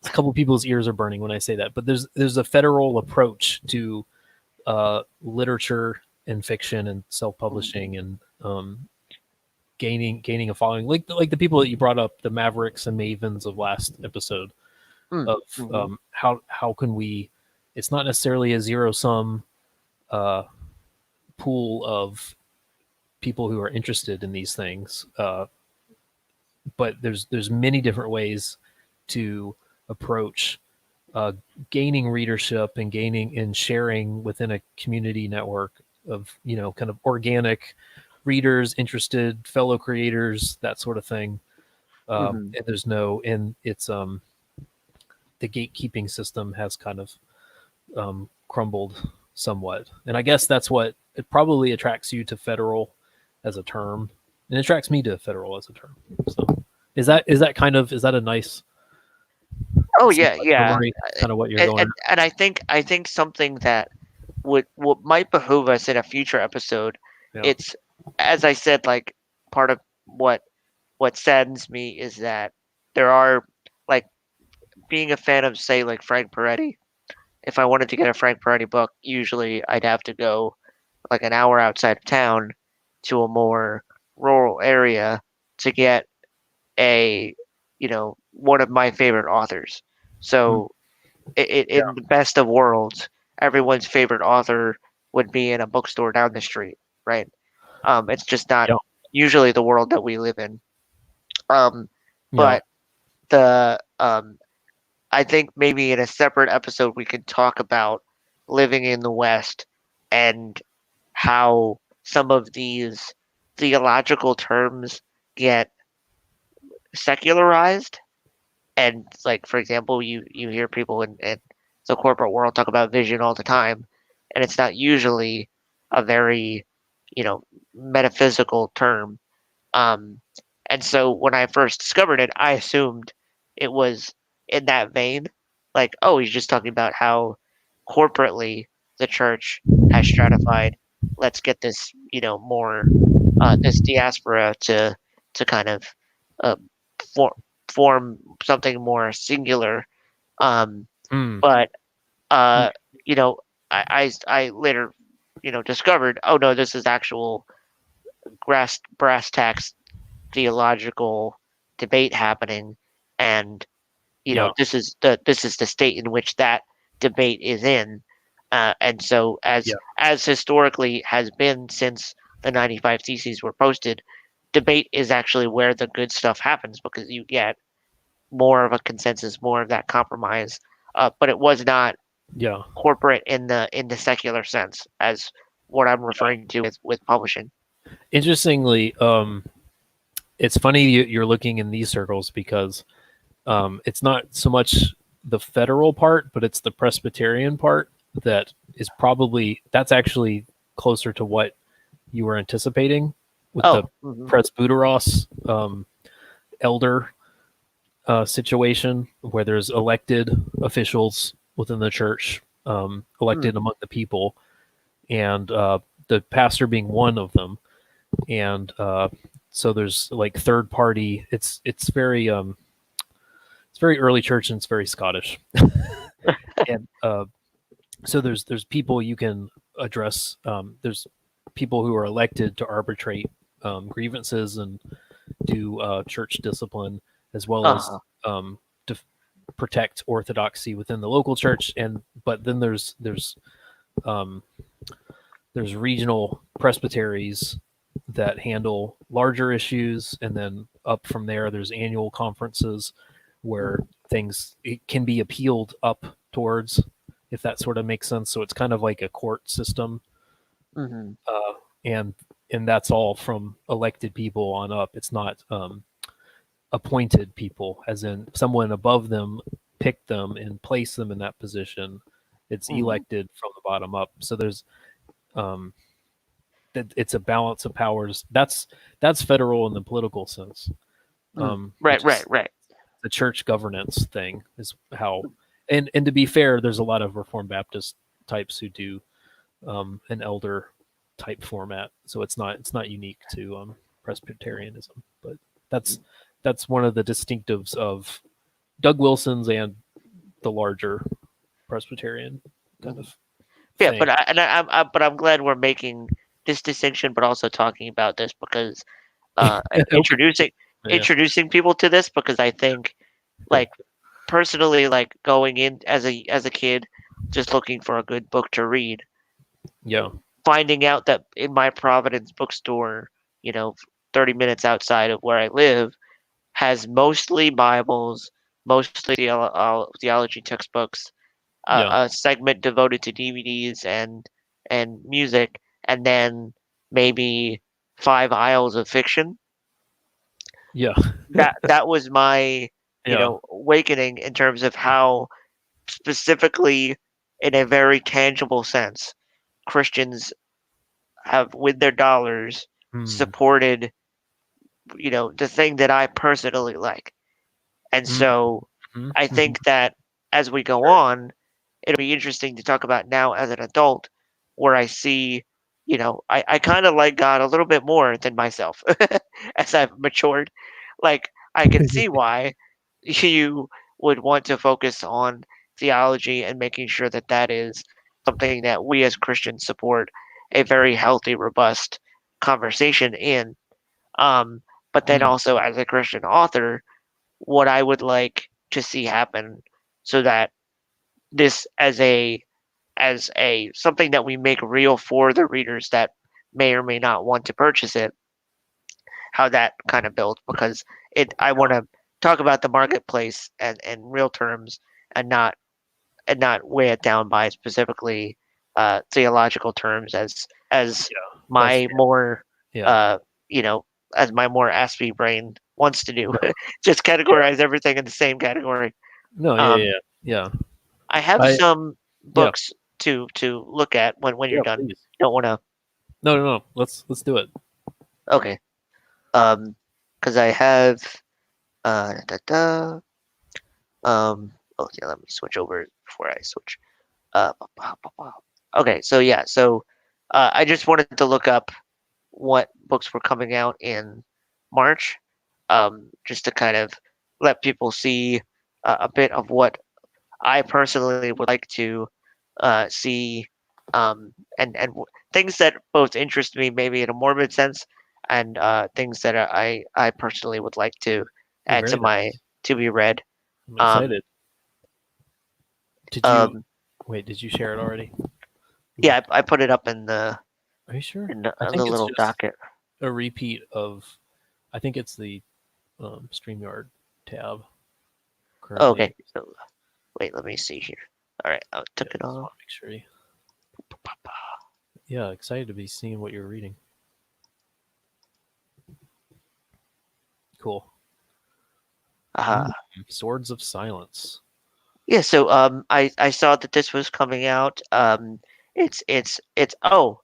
A couple of people's ears are burning when I say that, but there's a federal approach to literature and fiction and self-publishing and gaining a following, like the people that you brought up, the Mavericks and Mavens of last episode, of how can we, it's not necessarily a zero-sum pool of people who are interested in these things. But there's many different ways to approach gaining readership and gaining and sharing within a community network of, kind of organic readers, interested fellow creators, that sort of thing. Mhm. And it's the gatekeeping system has kind of crumbled somewhat. And I guess that's what it probably attracts you to federal as a term, and it attracts me to federal as a term. So is that a nice Oh yeah, yeah. summary, kind of what you're going And I think something that what might behoove us in a future episode, at? Yeah. it's, as I said, like, part of what saddens me is that there are, like, being a fan of, say, like, Frank Peretti. If I wanted to get a Frank Peretti book, usually I'd have to go like an hour outside of town to a more rural area to get a one of my favorite authors. So in the best of worlds, everyone's favorite author would be in a bookstore down the street, right? It's just not Yeah. usually the world that we live in. Um, Yeah. but the I think maybe in a separate episode we could talk about living in the West and how some of these theological terms get secularized. And, like, for example, you hear people in the corporate world talk about vision all the time, and it's not usually a very, you know, metaphysical term. Um, and so when I first discovered it, I assumed it was in that vein. Like, oh, he's just talking about how corporately the church has stratified. Let's get this, more this diaspora to kind of uh, for, form something more singular. Um, Mm. but you know, I later, discovered, oh no, this is actual brass tacks theological debate happening, and Yeah. this is the state in which that debate is in, and so Yeah. as historically has been since the 95 theses were posted, debate is actually where the good stuff happens because you get more of a consensus, more of that compromise. But it was not Yeah. corporate in the secular sense as what I'm referring to with publishing. Interestingly, it's funny you're looking in these circles because it's not so much the federal part, but it's the Presbyterian part that's actually closer to what you were anticipating with the Oh, mhm. presbyteros elder situation where there's elected officials within the church, elected among the people, and the pastor being one of them. And so there's like third party. It's very early church and it's very Scottish. And so there's people you can address. There's people who are elected to arbitrate grievances and do church discipline, as well as to protect orthodoxy within the local church. But then um, there's regional presbyteries that handle larger issues, and then up from there there's annual conferences where it can be appealed up towards, if that sort of makes sense. So it's kind of like a court system, Mm-hmm. and that's all from elected people on up. It's not appointed people, as in someone above them picked them and placed them in that position. It's elected from the bottom up. So there's it's a balance of powers. That's federal in the political sense. Right. The church governance thing is how, and to be fair, there's a lot of Reformed Baptist types who do an elder type format, so it's not unique to Presbyterianism, but that's one of the distinctives of Doug Wilson's and the larger Presbyterian kind of Yeah, thing. I'm glad we're making this distinction, but also talking about this because Yeah. introducing people to this, because I think, like, personally, like, going in as a kid just looking for a good book to read, Yeah. finding out that in my Providence bookstore 30 minutes outside of where I live, has mostly Bibles, mostly theology textbooks, Yeah. a segment devoted to DVDs and music, and then maybe 5 aisles of fiction. Yeah. That was my Yeah. awakening in terms of how specifically, in a very tangible sense, Christians have, with their dollars, Mm. supported the thing that I personally like. And Mm. so Mhm. I Mhm. think that as we go Sure. on, it'll be interesting to talk about now as an adult, where I see, I kind of like God a little bit more than myself as I've matured. Like, I can see why you would want to focus on theology and making sure that that is something that we as Christians support a very healthy, robust conversation in. But then Mm. also, as a Christian author, what I would like to see happen, so that this, as a something that we make real for the readers that may or may not want to purchase it, how that kind of builds, because I want to talk about the marketplace and in real terms, and not weigh it down by specifically theological terms, as Yeah. That's my more yeah. uh you know as my more aspie brain wants to do. Yeah. Just Yeah. categorize everything in the same category. No. Yeah. um Yeah. Yeah. I have I some yeah. books to look at when you're Yeah. done. Please. Don't want to. No. No. No. Let's do it. Okay. Because I have da, da, oh yeah, let me switch over before I switch. Ba, ba, ba, ba. Okay, so yeah, so I just wanted to look up what books were coming out in March, just to kind of let people see a bit of what I personally would like to see, things that both interest me, maybe in a morbid sense, and things that I personally would like to Oh, add to very my nice. to be read. I'm Um, excited. Did you um, wait? Did you share it already? yeah, I put it up in the Are you sure? in the, I in the think it's little just docket. a repeat of. I think it's the StreamYard tab Oh, currently. okay, so wait, let me see here. All right, I Yeah, took it I just off. want to make sure. Yeah, excited to be seeing what you're reading. Cool. Uh, Swords of Silence. yeah, so I saw that this was coming out. It's oh,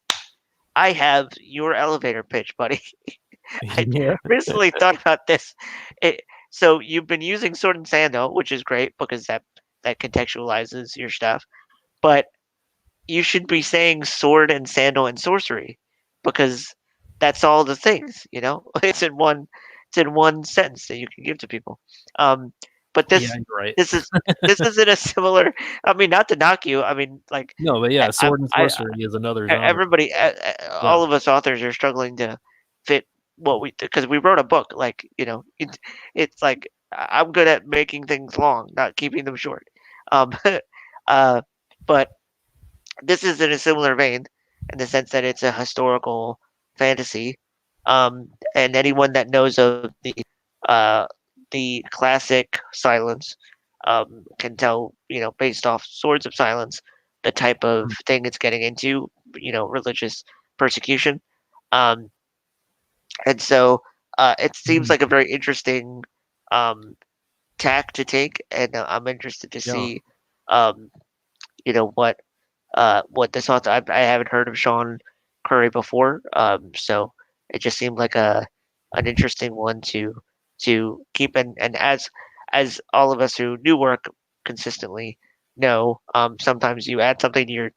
I have your elevator pitch, buddy. I Yeah. recently thought about this. It, so you've been using Sword and Sandal, which is great because that contextualizes your stuff. But you should be saying sword and sandal and sorcery, because that's all the things. It's in one sentence that you can give to people. Um, but Yeah, this you're right. this is this is in a similar. I mean, not to knock you. I mean, like, No, but yeah, I sword and I sorcery is another genre. everybody, Yeah. all of us authors are struggling to fit what we, because we wrote a book. Like, it's like I'm good at making things long, not keeping them short. Um, uh, but this is in a similar vein, in the sense that it's a historical fantasy. And anyone that knows of uh, the classic Silence, can tell, based off Swords of Silence, the type of Mm. thing it's getting into, religious persecution. Um, and so it seems Mhm. like a very interesting um, tack to take, and I'm interested to Yeah. see, um, what this author. I haven't heard of Sean Curry before, so it just seemed like an interesting one to keep. And as all of us who do work consistently know, sometimes you add something to your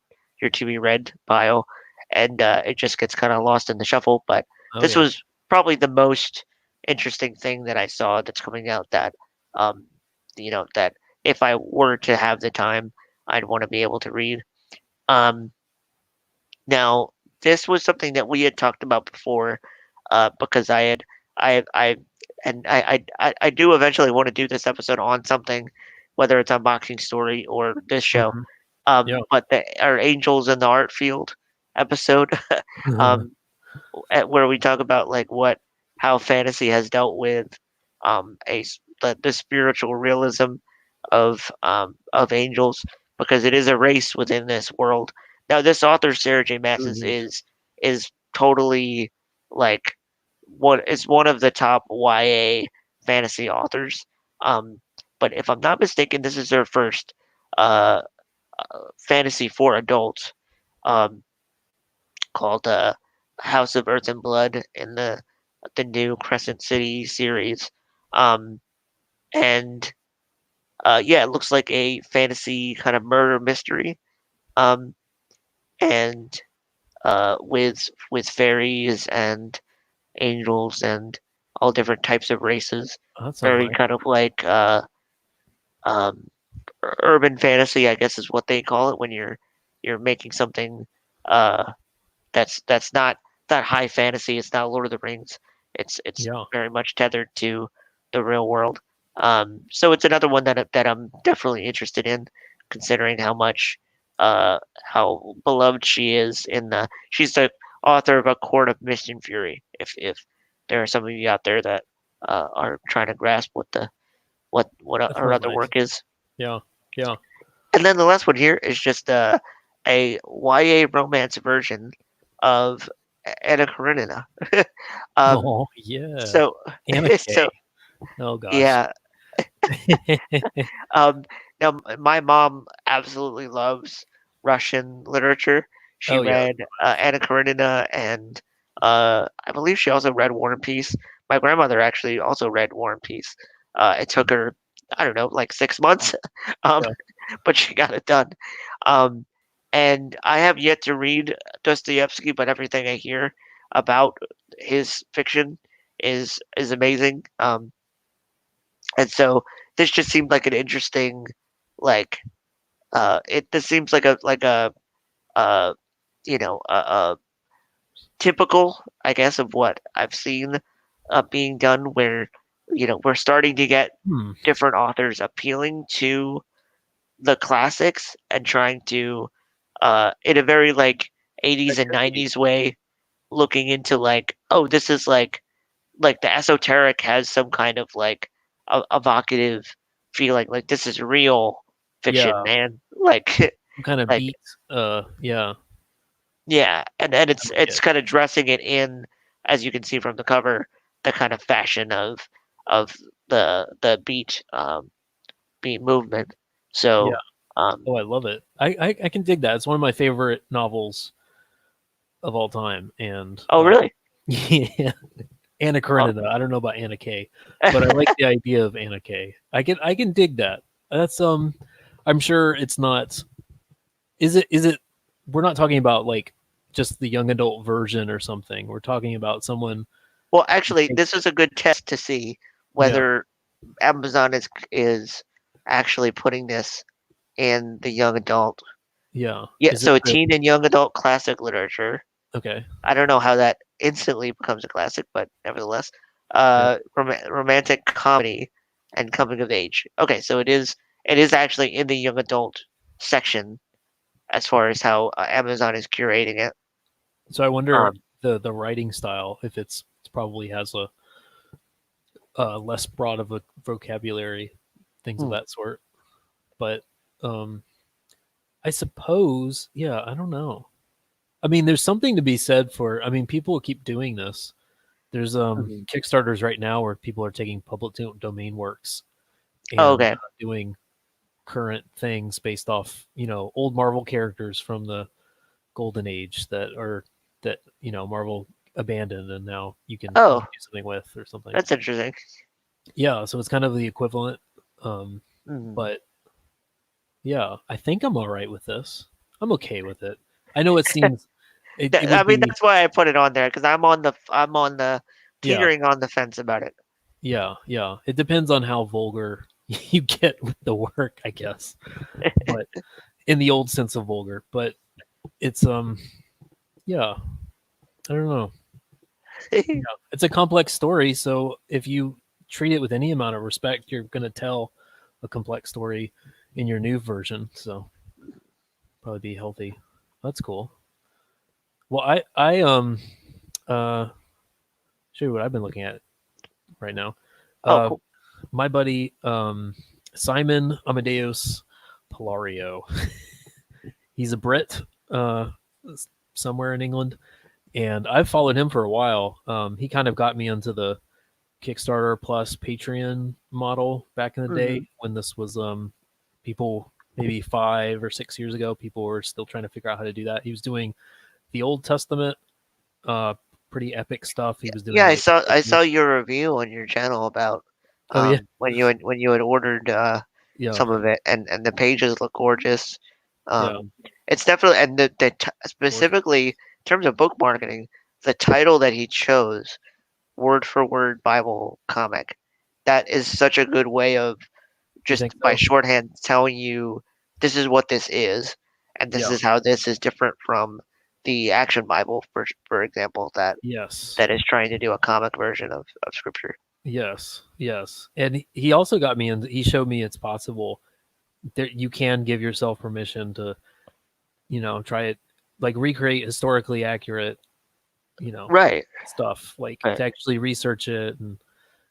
to be read pile, and it just gets kind of lost in the shuffle. But Oh this yeah. was probably the most interesting thing that I saw that's coming out, that um that if I were to have the time, I'd want to be able to read. Um, Now, this was something that we had talked about before, because I, and I do eventually want to do this episode on something, whether it's unboxing story or this show. Yeah. But our Angels in the Art Field episode, um, where we talk about like how fantasy has dealt with the spiritual realism of angels, because it is a race within this world. Now, this author Sarah J. Maas Really neat. is totally like one of the top YA fantasy authors. Um, but if I'm not mistaken, this is her first uh, fantasy for adults, um, called House of Earth and Blood in the new Crescent City series. Um, and yeah, it looks like a fantasy kind of murder mystery. Um, and with fairies and angels and all different types of races. Oh, that sounds Very nice. kind of like um, urban fantasy, I guess is what they call it when you're making something uh, that's not high fantasy. It's not Lord of the Rings. It's Yeah. very much tethered to the real world. So it's another one that I'm definitely interested in, considering how beloved she is in the. She's the author of A Court of Mist and Fury. If there are some of you out there that are trying to grasp what That her sounds other nice. work is. Yeah. Yeah. And then the last one here is just a YA romance version of Anna Karenina. um, Oh yeah. so, Anna so K. Oh gosh. yeah. Um, now, my mom absolutely loves Russian literature. She Oh yeah. read Anna Karenina, and I believe she also read War and Peace. My grandmother actually also read War and Peace. It took her, I don't know, like 6 months, um, Yeah. but she got it done. Um, and I have yet to read Dostoevsky, but everything I hear about his fiction is amazing. And so this just seemed like an interesting, like, it this seems uh you know a typical, I guess, of what I've seen being done, where we're starting to get Hmm. different authors appealing to the classics and trying to in a very like 80s That and could be. 90s way, looking into like, oh, this is like the esoteric has some kind of like evocative feeling, like this is real fiction, Yeah. man. Like Some kind of like beat. Yeah. yeah, and I like it's it. kind of dressing it in, as you can see from the cover, the kind of fashion of the beat movement. Yeah. So um Oh, I love it. I can dig that. It's one of my favorite novels of all time. And oh really? yeah, Anna Oh, Karenina. I don't know about Anna K, but I like the idea of Anna K. I can dig that. That's I'm sure it's not. Is it? We're not talking about like just the young adult version or something. We're talking about someone well, who actually, takes this is a good test to see yeah, whether Amazon is actually putting this in the young adult. yeah. Yeah, Is it so the teen and young adult classic literature. okay? I don't know how that instantly becomes a classic, but nevertheless, Yeah. romantic comedy and coming of age. Okay, so it is actually in the young adult section as far as how Amazon is curating it. So I wonder Um, the writing style if it probably has a less broad of a vocabulary, things of hmm. that sort. But um, I suppose, yeah, I don't know. I mean, there's something to be said for. I mean, people keep doing this. There's Mhm. Kickstarters right now where people are taking public domain works Oh, and okay. doing current things based off old Marvel characters from the golden age that Marvel abandoned and now you can Oh, do something with or something. that's interesting. Yeah, so it's kind of the equivalent. Um, Mhm. but yeah, I think I'm all right with this. I'm okay with it. I know it seems it I would mean, be that's why I put it on there because I'm on the yeah, teetering on the fence about it. yeah, yeah. It depends on how vulgar you get with the work, I guess. But in the old sense of vulgar, but it's yeah, I don't know. Yeah, it's a complex story, so if you treat it with any amount of respect, you're going to tell a complex story in your new version. So probably be healthy. That's cool. Well, I show you what I've been looking at right now. Oh, cool. My buddy Simon Amadeus Polario. He's a Brit, somewhere in England, and I've followed him for a while. He kind of got me into the Kickstarter plus Patreon model back in the day when this was people maybe 5 or 6 years ago. People were still trying to figure out how to do that. He was doing the Old Testament, pretty epic stuff. He was doing Yeah, I like saw your review on your channel about oh yeah, when you had ordered yeah, some of it, and the pages look gorgeous. yeah, It's definitely, and specifically in terms of book marketing, the title that he chose, word for word Bible comic, that is such a good way of you just think by so? shorthand telling you this is what this is, and this Yeah, is how this is different from the Action Bible, for example, yes, that is trying to do a comic version of scripture. yes, and he also got me, and he showed me it's possible that you can give yourself permission to, try it, like recreate historically accurate, Right. stuff, like Right. to actually research it. And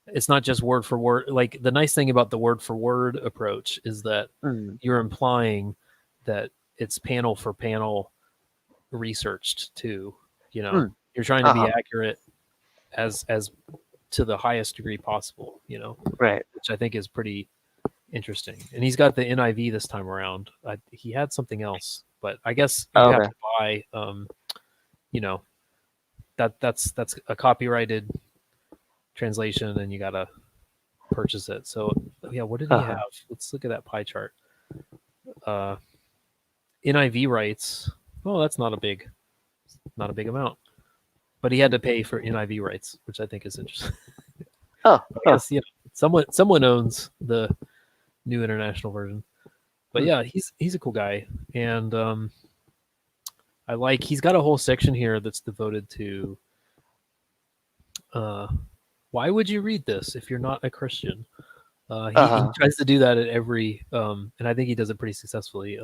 it's not just word for word. Like the nice thing about the word for word approach is that Mm, you're implying that it's panel for panel researched too. mm, You're trying to be uh-huh. accurate as to the highest degree possible, Right. which I think is pretty interesting. And he's got the NIV this time around. He had something else, but I guess you have Okay. to buy, you know, that's a copyrighted translation, and you gotta purchase it. So yeah, what did he have? Uh-huh. Let's look at that pie chart. Uh, NIV rights. Oh, that's not a big amount. But he had to pay for NIV rights, which I think is interesting. Oh, I guess someone owns the new international version. But hmm. yeah, he's a cool guy, and he's got a whole section here that's devoted to uh, why would you read this if you're not a Christian? He Uh-huh. tries to do that at every, and I think he does it pretty successfully.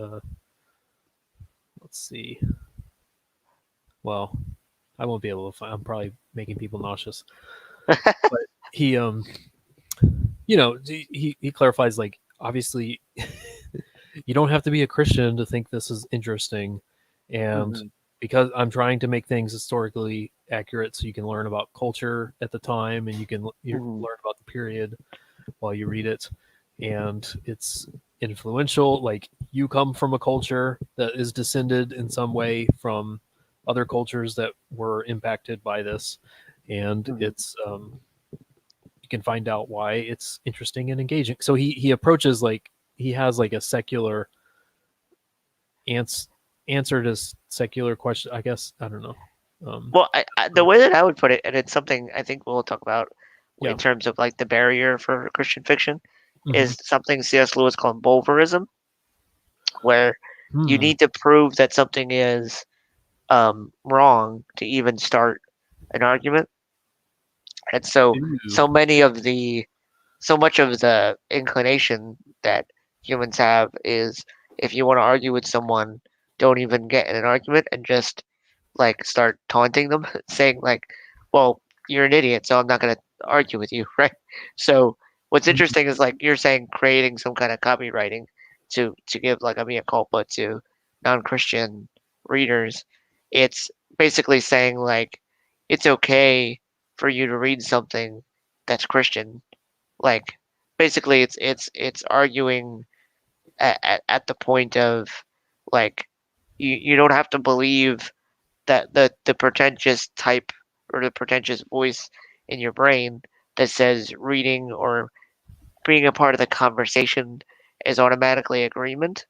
Let's see. Well, I won't be able to find. I'm probably making people nauseous. But he, he clarifies, like, obviously, you don't have to be a Christian to think this is interesting, and Mhm. because I'm trying to make things historically accurate, so you can learn about culture at the time, and you Mhm. learn about the period while you read it, and it's influential. Like, you come from a culture that is descended in some way from other cultures that were impacted by this, and Mhm. it's you can find out why it's interesting and engaging. So he approaches, like, he has like a secular ans- answer to secular question. I guess I don't know. Well, the way that I would put it, and it's something I think we'll talk about Yeah. in terms of like the barrier for Christian fiction, Mm-hmm. is something C.S. Lewis called Bulverism, where you Hmm. need to prove that something is wrong to even start an argument. And so, Ooh. so many of the so much of the inclination that humans have is if you want to argue with someone, don't even get in an argument and just like start taunting them, saying like, "Well, you're an idiot, so I'm not going to argue with you," right? So what's Mhm. interesting is like you're saying creating some kind of copywriting to give like a mea culpa to non-Christian readers. It's basically saying like it's okay for you to read something that's Christian, like basically it's arguing at the point of like you don't have to believe that the pretentious type or the pretentious voice in your brain that says reading or being a part of the conversation is automatically agreement,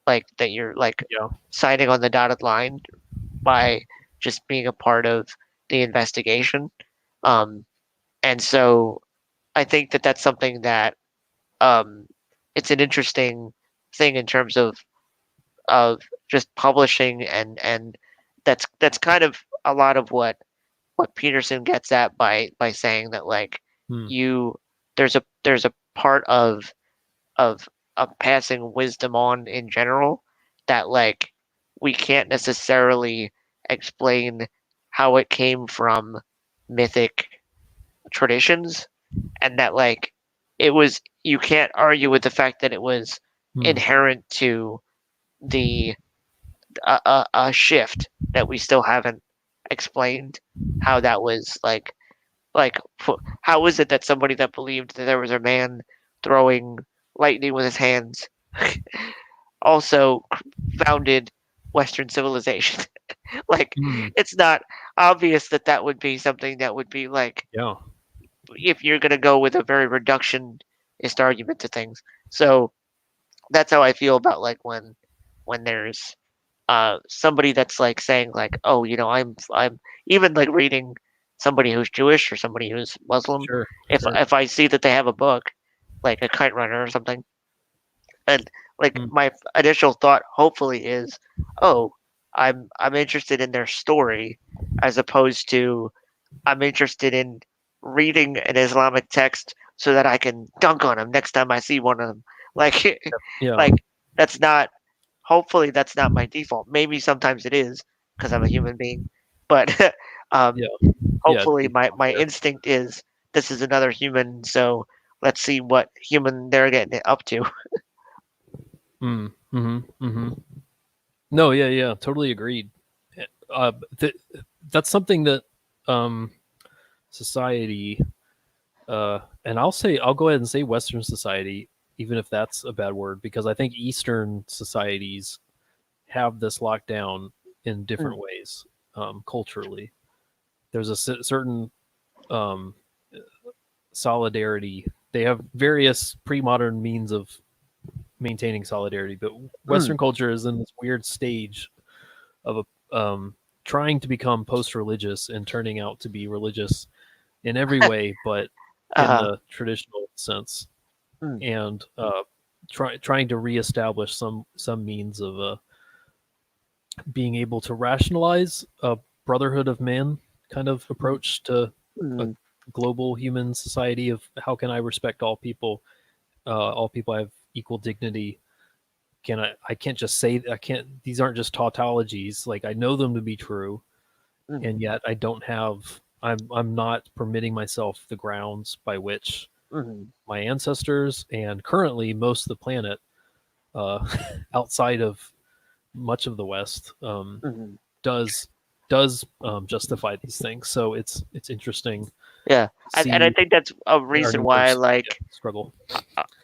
like that you're like Yeah. signing on the dotted line by just being a part of the investigation. um and so I think that that's something that um, it's an interesting thing in terms of just publishing, and that's kind of a lot of what Peterson gets at by saying that like Hmm. you there's a part of passing wisdom on in general that like we can't necessarily explain how it came from mythic traditions, and that like you can't argue with the fact that it was inherent to the a shift that we still haven't explained how that was like how is it that somebody that believed that there was a man throwing lightning with his hands also founded Western civilization? Like, it's not obvious that that would be something that would be like, Yeah. if you're going to go with a very reductionist argument to things. So that's how I feel about like when there's somebody that's like saying like, oh, you know, I'm even like reading somebody who's Jewish or somebody who's Muslim. Sure. If I see that they have a book like a Kite Runner or something, and like my initial thought hopefully is, oh, I'm interested in their story, as opposed to I'm interested in reading an Islamic text so that I can dunk on them next time I see one of them. Like, Yeah. like that's not. Hopefully, that's not my default. Maybe sometimes it is because I'm a human being, but Yeah. hopefully, Yeah. my instinct is this is another human. So let's see what human they're getting up to. No, yeah, totally agreed. Uh, th- that's something that society, and I'll go ahead and say Western society, even if that's a bad word, because I think Eastern societies have this locked down in different ways culturally. There's a certain um, solidarity. They have various pre-modern means of maintaining solidarity, but Western culture is in this weird stage of trying to become post-religious and turning out to be religious in every way, but in Uh, the traditional sense, mm, and trying to reestablish some means of being able to rationalize a brotherhood of men kind of approach to a mm, global human society of how can I respect all people have equal dignity. I can't just say I can't, these aren't just tautologies, like I know them to be true, mm, and yet I don't have I'm not permitting myself the grounds by which mm, my ancestors and currently most of the planet uh, outside of much of the West mm. does justify these things. So it's interesting to Yeah, and I see think that's a our reason why I neighbors like struggle.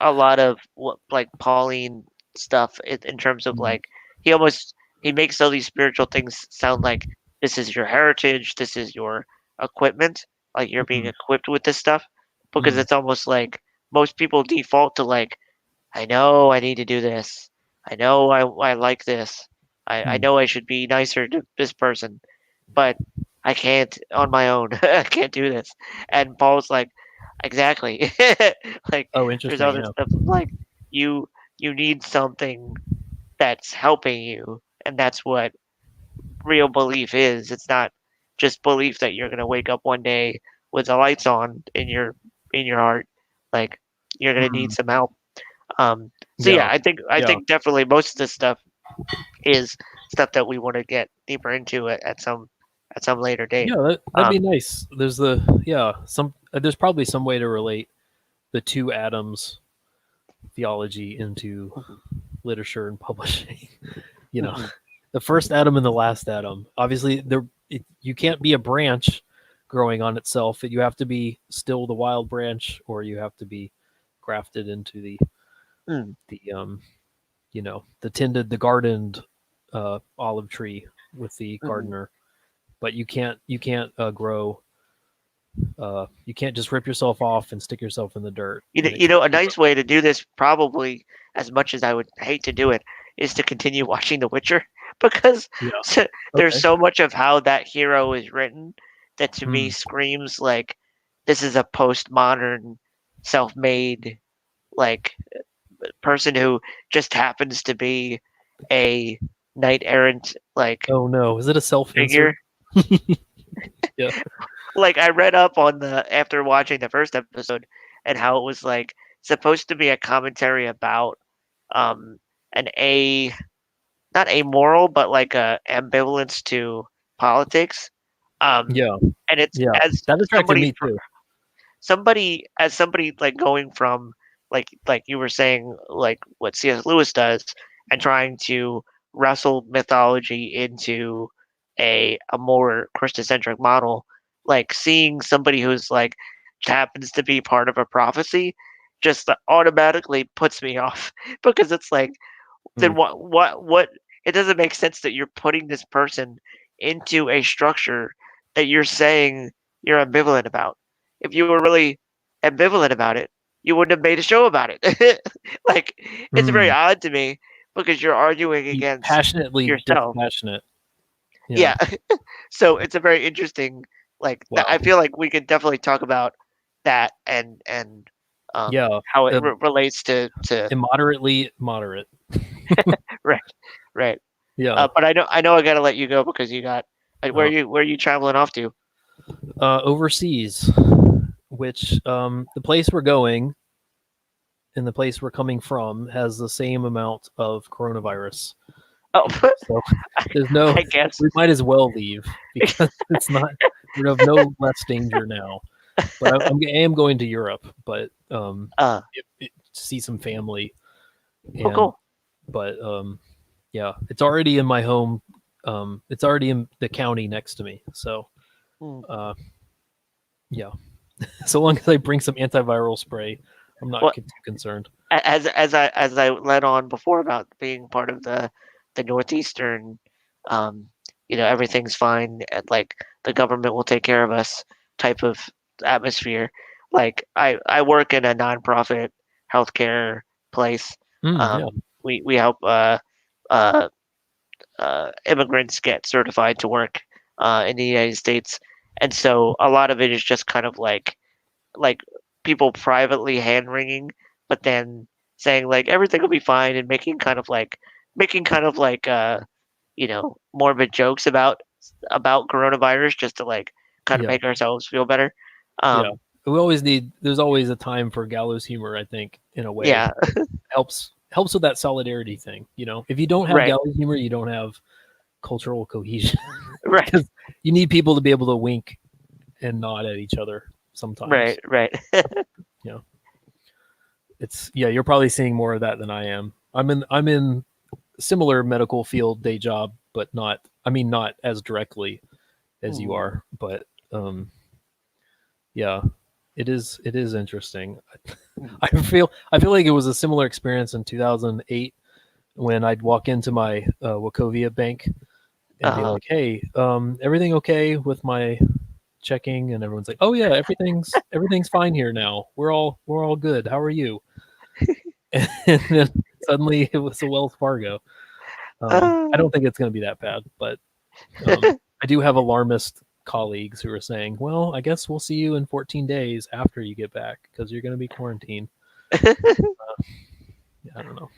a lot of what like Pauline stuff in terms of Mm, like he almost he makes all these spiritual things sound like this is your heritage, this is your equipment, like you're being mm, equipped with this stuff, because mm, it's almost like most people default to like I know I need to do this, I know I like this, I mm. know I should be nicer to this person, but I can't on my own. I can't do this. And Paul's like, exactly. Like Oh, there's interesting. other Yeah. stuff like you you need something that's helping you, and that's what real belief is. It's not just belief that you're gonna wake up one day with the lights on in your heart. Like you're gonna need Mm, some help. So yeah, yeah. I Yeah. think definitely most of this stuff is stuff that we want to get deeper into at some later date. Yeah. That'd be Um, nice. There's probably some way to relate the two atoms theology into mhm, literature and publishing. you know, mhm, the first atom and the last atom. Obviously, you can't be a branch growing on itself. You have to be still the wild branch, or you have to be grafted into mm, the the gardened olive tree with the mhm. gardener. But you can't grow. You can't just rip yourself off and stick yourself in the dirt and You know, expect a to grow. nice way to do this, probably as much as I would hate to do it, is to continue watching The Witcher because Yeah. there's Okay. so much of how that hero is written that to me Hmm. screams like this is a postmodern, self-made like person who just happens to be a knight errant like Oh no, is it a self insert? figure. Yeah. Like I read up on the after watching the first episode and how it was like supposed to be a commentary about um an a not amoral but like a ambivalence to politics Yeah. And it's Yeah. as That attracted me too. somebody like going from like you were saying, like what C.S. Lewis does, and trying to wrestle mythology into a more Christocentric model, like seeing somebody who's like happens to be part of a prophecy just automatically puts me off because it's like, then Mm. what it doesn't make sense that you're putting this person into a structure that you're saying you're ambivalent about. If you were really ambivalent about it, you wouldn't have made a show about it. Like, it's very Mm. odd to me because you're arguing Be against passionately yourself. dispassionate. Yeah. So it's a very interesting, like that. I Wow. feel like we could definitely talk about that and Yeah. how it relates to Immoderately moderate. right, right. Yeah. But I know I gotta let you go because you got Uh, where are you traveling off to? overseas, which the place we're going and the place we're coming from has the same amount of coronavirus. Oh, So there's no, I guess. we might as well leave because it's not, we're of no less danger now. But I am going to Europe, but to see some family. Oh, And, cool. but yeah, it's already in my home. It's already in the county next to me. So, Hmm. yeah, so long as I bring some antiviral spray, I'm not Well, too concerned. as I led on before about being part of the northeastern, um, everything's fine, and like the government will take care of us type of atmosphere. Like I work in a nonprofit healthcare place. Yeah. We help uh, immigrants get certified to work in the United States, and so a lot of it is just kind of like people privately hand wringing, but then saying like everything will be fine and making kind of like morbid jokes about coronavirus just to like kind of Yeah. make ourselves feel better. Yeah. We always need, there's always a time for gallows humor, I think, in a way. Yeah, Helps with that solidarity thing. If you don't have right, gallows humor, you don't have cultural cohesion. right, Because you need people to be able to wink and nod at each other sometimes. right. It's, yeah, you're probably seeing more of that than I am. I'm in similar medical field day job, but not as directly as you are. But yeah, it is interesting. I feel like it was a similar experience in 2008 when I'd walk into my Wachovia bank and be like, "Hey, everything okay with my checking?" And everyone's like, "Oh yeah, everything's fine here now. We're all good. How are you?" And then suddenly it was a Wells Fargo. I don't think it's going to be that bad, but I do have alarmist colleagues who are saying, "Well, I guess we'll see you in 14 days after you get back because you're going to be quarantined." Yeah, I don't know.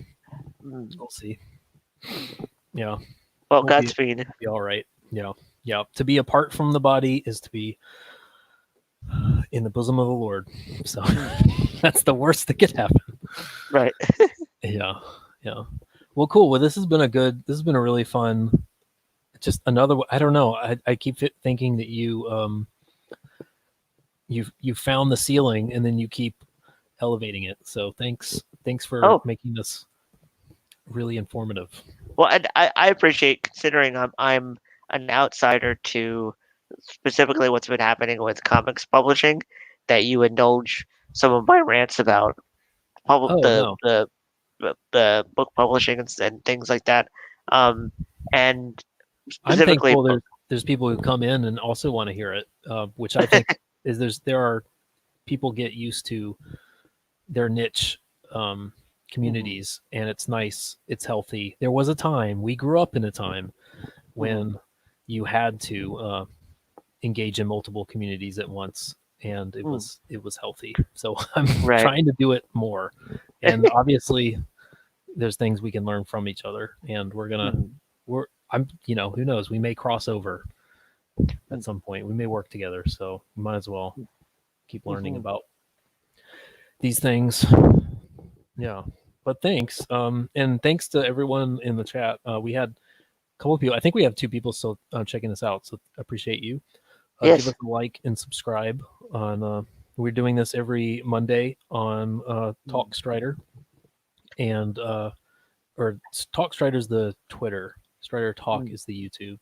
We'll see. Yeah, Well, we'll Godspeed. be all right. Yeah. To be apart from the body is to be in the bosom of the Lord. So that's the worst that could happen. Right. Yeah. Well, cool. Well, this has been a really fun. Just another. I don't know. I keep thinking that you found the ceiling and then you keep elevating it. So thanks for Oh, making this really informative. well, and I appreciate considering I'm an outsider to specifically what's been happening with comics publishing, that you indulge some of my rants about Oh no, the book publishing and things like that. And I'm specifically, thankful there's people who come in and also want to hear it, which I think is there are people get used to their niche communities, and it's nice, it's healthy. There was a time, we grew up in a time when you had to engage in multiple communities at once, and it was healthy. So I'm right. trying to do it more, and obviously there's things we can learn from each other, and I'm who knows, we may cross over at some point, we may work together, so we might as well keep learning about these things. Yeah, but thanks, and thanks to everyone in the chat. We had a couple of people, I think we have 2 people still checking this out, so appreciate you. give Yes. us a like and subscribe on. We're doing this every Monday on Talk Strider, and or Talk Strider's the Twitter. Strider Talk is the YouTube.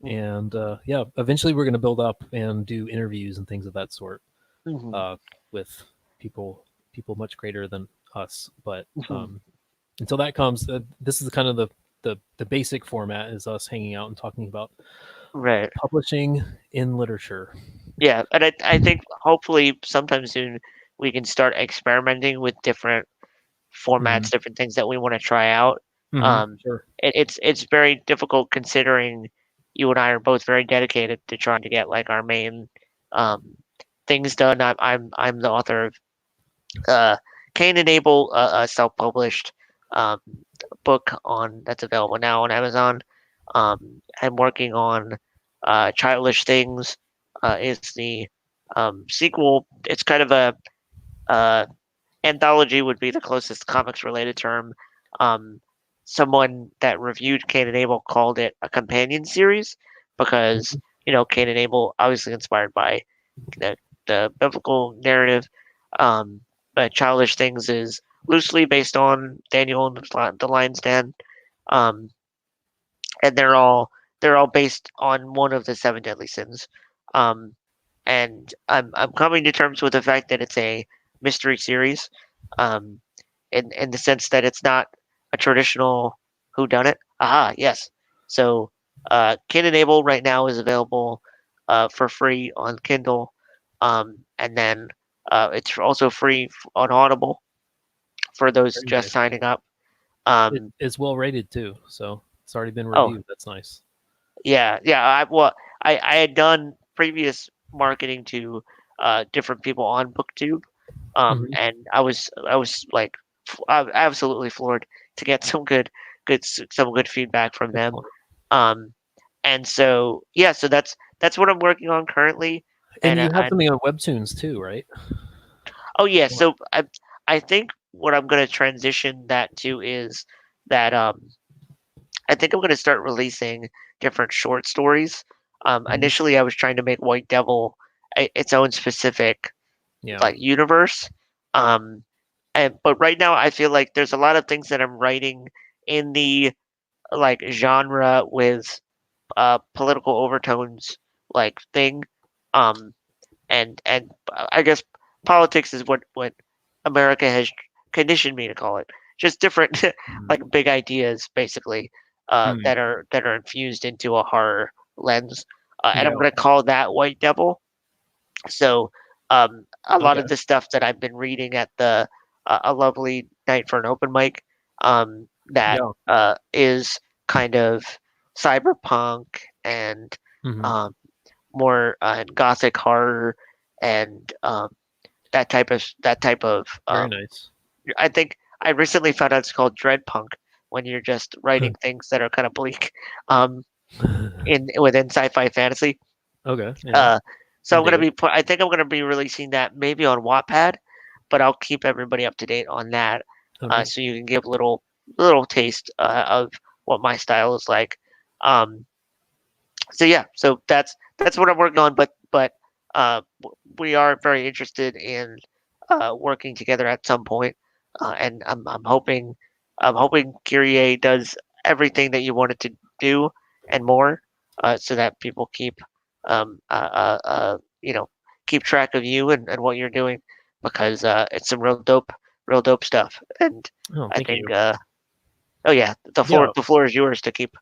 And yeah, eventually we're going to build up and do interviews and things of that sort with people much greater than us. But until that comes, this is kind of the basic format is us hanging out and talking about Right. publishing in literature. Yeah, and I think hopefully sometime soon we can start experimenting with different formats, different things that we want to try out. Sure. It's very difficult considering you and I are both very dedicated to trying to get like our main things done. I'm the author of Cain and Abel, a self-published um, book on that's available now on Amazon. I'm working on Childish Things. Is the sequel. It's kind of a uh, anthology would be the closest comics related term. Um, Someone that reviewed Cain and Abel called it a companion series because Cain and Abel obviously inspired by the, the biblical narrative. Um, but Childish Things is loosely based on Daniel and the Lion's Den, um, and they're all based on one of the seven deadly sins. Um, and I'm coming to terms with the fact that it's a mystery series, um, in the sense that it's not a traditional whodunit. Aha, yes. So, Cain and Abel right now is available for free on Kindle, and then it's also free on Audible for those Very just nice. signing up. It's well rated too, so it's already been Oh, reviewed. That's nice. yeah, yeah. I had done previous marketing to different people on BookTube, and I was like absolutely floored to get some good feedback from them. Excellent. And so yeah, so that's what I'm working on currently. And And you have something on Webtoons too, right? oh yeah, so I think what I'm gonna transition that to is that I think I'm gonna start releasing different short stories. Initially, I was trying to make White Devil its own specific Yeah. like universe. Um, but right now, I feel like there's a lot of things that I'm writing in the like genre with political overtones like thing. Um, and I guess politics is what America has conditioned me to call it. Just different like big ideas, basically, that are infused into a horror lens, and I'm Yeah. gonna call that White Devil. So, a lot Okay. of the stuff that I've been reading at the A Lovely Night for an Open Mic, that Yeah. is kind of cyberpunk and Mhm. um, more gothic horror and that type of. Very nice. I think I recently found out it's called dread punk when you're just writing things that are kind of bleak, in within sci-fi fantasy. Okay. Yeah. Uh, so I I'm dig gonna it. be I think I'm gonna be releasing that maybe on Wattpad, but I'll keep everybody up to date on that, Okay. so you can give a little taste of what my style is like. Um, so yeah, so that's what I'm working on, but we are very interested in working together at some point, and I'm hoping Kyrie does everything that you wanted to do and more, so that people um uh, uh, uh you know keep track of you and what you're doing because it's some real dope stuff, and Oh, I thank think you. oh yeah, the Yeah. floor is yours to keep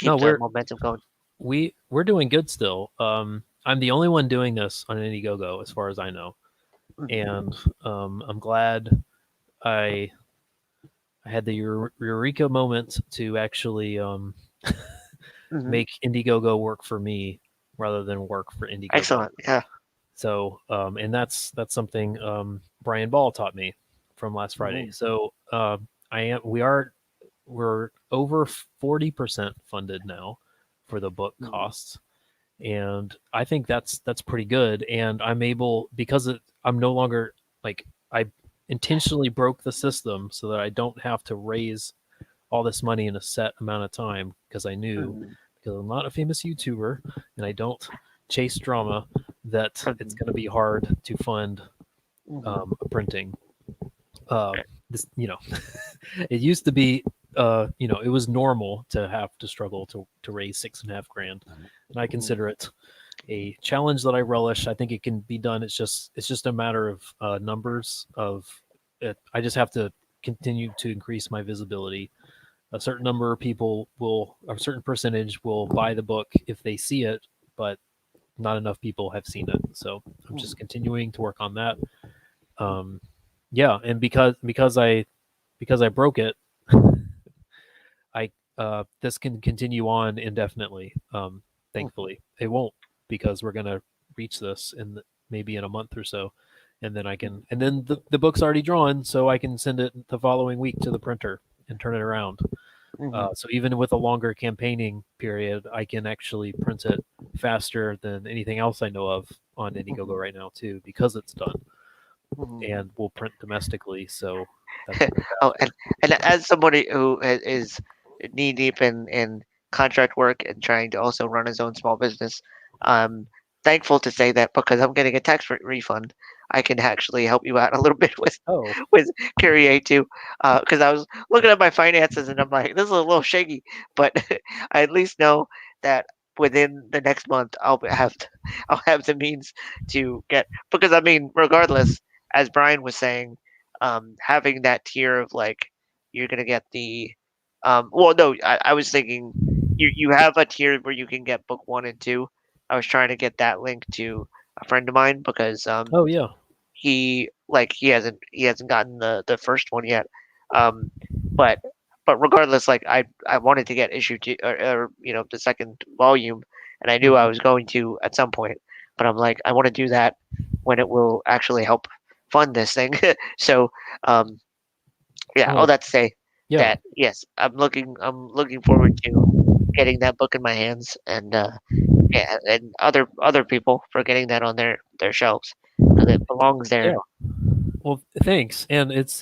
No, the momentum going. we're doing good still. I'm the only one doing this on Indiegogo, as far as I know, and I'm glad I had the eureka moment to actually make Indiegogo work for me rather than work for Indiegogo. Excellent. Yeah. So, and that's something Brian Ball taught me from last Friday. So, we're over 40% funded now for the book costs, and I think that's pretty good. And I'm able I'm no longer like I intentionally broke the system so that I don't have to raise all this money in a set amount of time because I knew because I'm not a famous YouTuber and I don't chase drama that it's going to be hard to fund printing. This, it used to be, it was normal to have to struggle to raise $6.5 grand, and I consider it a challenge that I relish. I think it can be done. It's just a matter of numbers. I just have to continue to increase my visibility. A certain number of people a certain percentage will buy the book if they see it, but not enough people have seen it. So I'm just continuing to work on that. Yeah, and because I broke it, I this can continue on indefinitely. Thankfully, it won't, because we're gonna reach this maybe in a month or so, and then the book's already drawn, so I can send it the following week to the printer and turn it around. So even with a longer campaigning period, I can actually print it faster than anything else I know of on Indiegogo right now too, because it's done and will print domestically. So that's Oh, and as somebody who is knee deep in contract work and trying to also run his own small business, I'm thankful to say that because I'm getting a tax refund, I can actually help you out a little bit with oh with Carry A too. Because I was looking at my finances and I'm like, this is a little shaky, but I at least know that within the next month I'll have the means to get, because I mean, regardless, as Brian was saying, having that tier of like, you're gonna get the well, no, I was thinking you have a tier where you can get book 1 and 2. I was trying to get that link to a friend of mine because oh yeah, he hasn't gotten the first one yet. Um, but regardless, like I wanted to get issue 2, or the second volume, and I knew I was going to at some point. But I'm like, I want to do that when it will actually help fund this thing. So yeah, all oh that to say yeah. that yes, I'm looking forward to getting that book in my hands, and yeah, and other people for getting that on their shelves. That belongs there. Yeah. Well, thanks. And the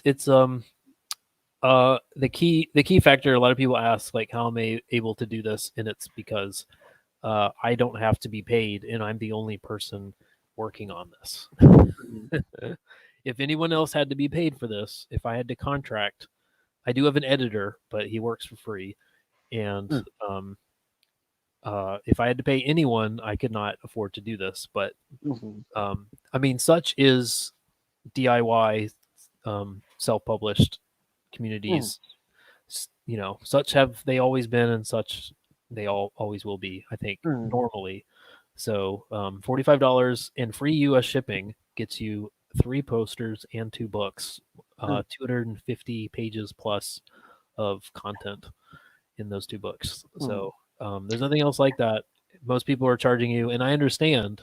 key factor, a lot of people ask, like, how am I able to do this? And it's because I don't have to be paid, and I'm the only person working on this. If anyone else had to be paid for this, if I had to contract, I do have an editor, but he works for free. And if I had to pay anyone, I could not afford to do this. But I mean, such is DIY self-published communities. Such have they always been, and such they always will be, I think, normally. So $45 and free US shipping gets you 3 posters and 2 books, 250 pages plus of content in those 2 books. So there's nothing else like that. Most people are charging you, and I understand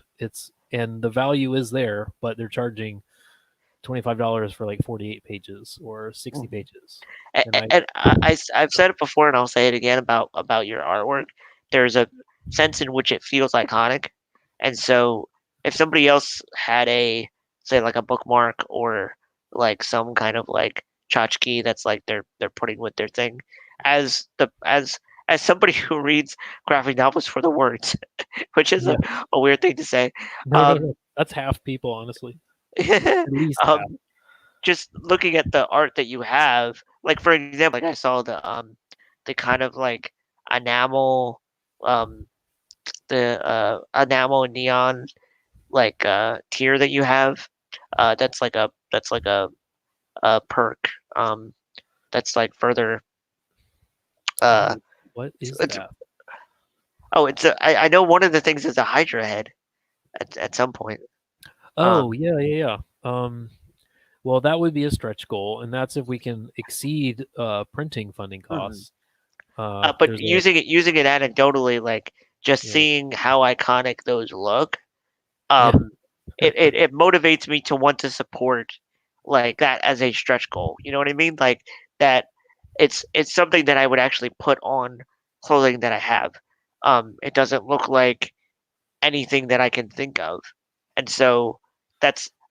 and the value is there, but they're charging $25 for like 48 pages or 60 pages. And I've said it before, and I'll say it again about your artwork. There's a sense in which it feels iconic, and so if somebody else had a, say, like a bookmark or like some kind of like tchotchke that's like they're putting with their thing, as somebody who reads graphic novels for the words, which is Yeah. a weird thing to say. No. That's half people, honestly. At least half. Just looking at the art that you have, like for example, like I saw the kind of like enamel, um enamel and neon like tier that you have. That's like a perk. That's like further. Uh, What is it's that? I know one of the things is a Hydra head at some point. Oh, yeah. Well, that would be a stretch goal, and that's if we can exceed printing funding costs. But There's using it anecdotally, like just yeah, seeing how iconic those look, yeah, it motivates me to want to support like that as a stretch goal. You know what I mean? Like that, it's something that I would actually put on clothing that I have. It doesn't look like anything that I can think of, and so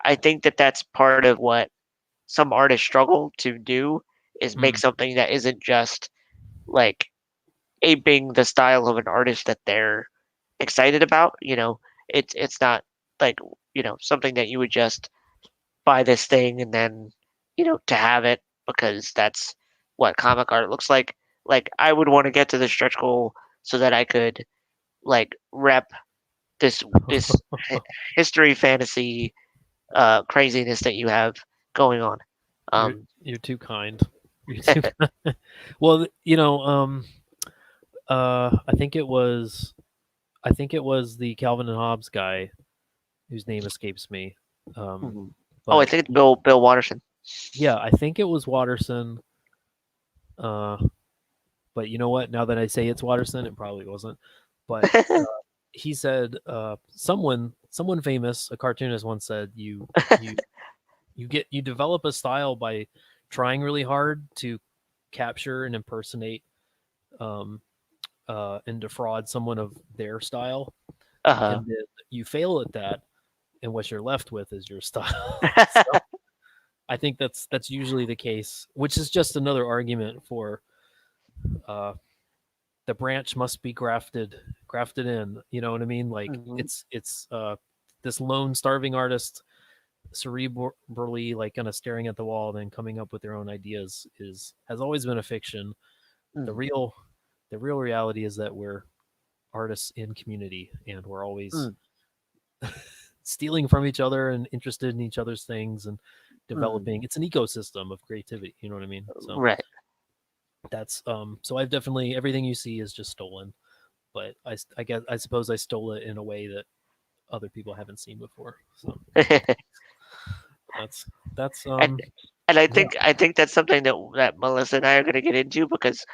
I think that's part of what some artists struggle to do, is make mm, something that isn't just like aping the style of an artist that they're excited about, it's not like something that you would just buy this thing and then to have it because that's what comic art looks like. Like I would want to get to the stretch goal so that I could like rep this history fantasy craziness that you have going on. You're too kind. You're too kind. Well, I think it was the Calvin and Hobbes guy whose name escapes me. Oh, I think it's Bill Watterson. Yeah, I think it was Watterson. But you know what? Now that I say it's Watterson, it probably wasn't. But he said someone famous, a cartoonist, once said you develop a style by trying really hard to capture and impersonate and defraud someone of their style, and then you fail at that, and what you're left with is your style. So I think that's usually the case, which is just another argument for the branch must be grafted in. You know what I mean? Like it's this lone starving artist cerebrally like kind of staring at the wall, then coming up with their own ideas has always been a fiction. The real reality is that we're artists in community, and we're always stealing from each other and interested in each other's things and developing. It's an ecosystem of creativity. You know what I mean? So right. That's so I've definitely, everything you see is just stolen, but I suppose I stole it in a way that other people haven't seen before. So that's and I think that's something that Melissa and I are going to get into because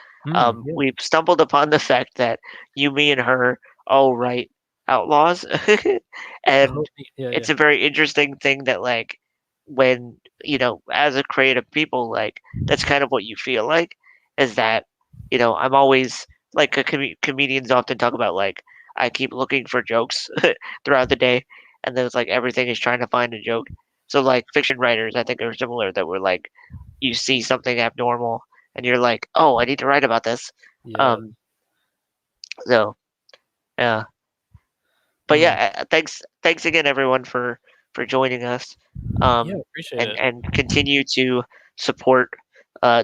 we've stumbled upon the fact that me and her all write outlaws, and it's a very interesting thing that like when as a creative people, like that's kind of what you feel like, is that I'm always like comedians often talk about, like I keep looking for jokes throughout the day, and then it's like everything is trying to find a joke. So like fiction writers, I think are similar, that we're like, you see something abnormal and you're like, oh, I need to write about this. So yeah, but yeah, thanks again everyone for joining us. Appreciate it. And continue to support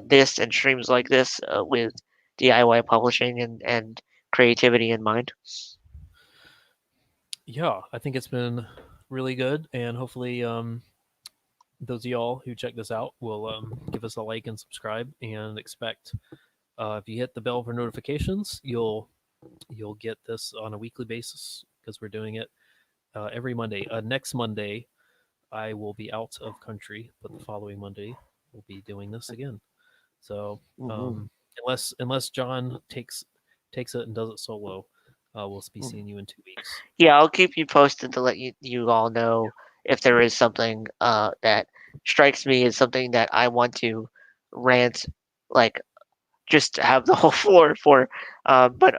this and streams like this with DIY publishing and creativity in mind. Yeah, I think it's been really good, and hopefully those of y'all who check this out will give us a like and subscribe, and expect if you hit the bell for notifications, you'll get this on a weekly basis, because we're doing it every Monday. Next Monday I will be out of country, but the following Monday we'll be doing this again. So unless John takes it and does it solo, we'll be seeing you in 2 weeks. Yeah, I'll keep you posted to let you all know if there is something that strikes me as something that I want to rant, like just have the whole floor for. But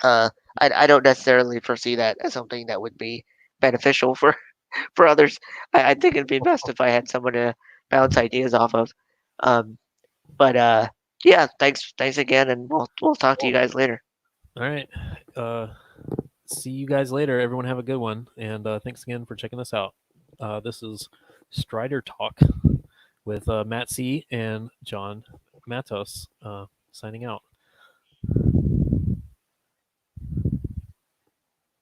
I don't necessarily foresee that as something that would be beneficial for others. I think it'd be best if I had someone to bounce ideas off of. But yeah, thanks again, and we'll talk to you guys later. All right. See you guys later. Everyone have a good one. And thanks again for checking this out. This is Strider Talk with Matt C. and John Matos signing out.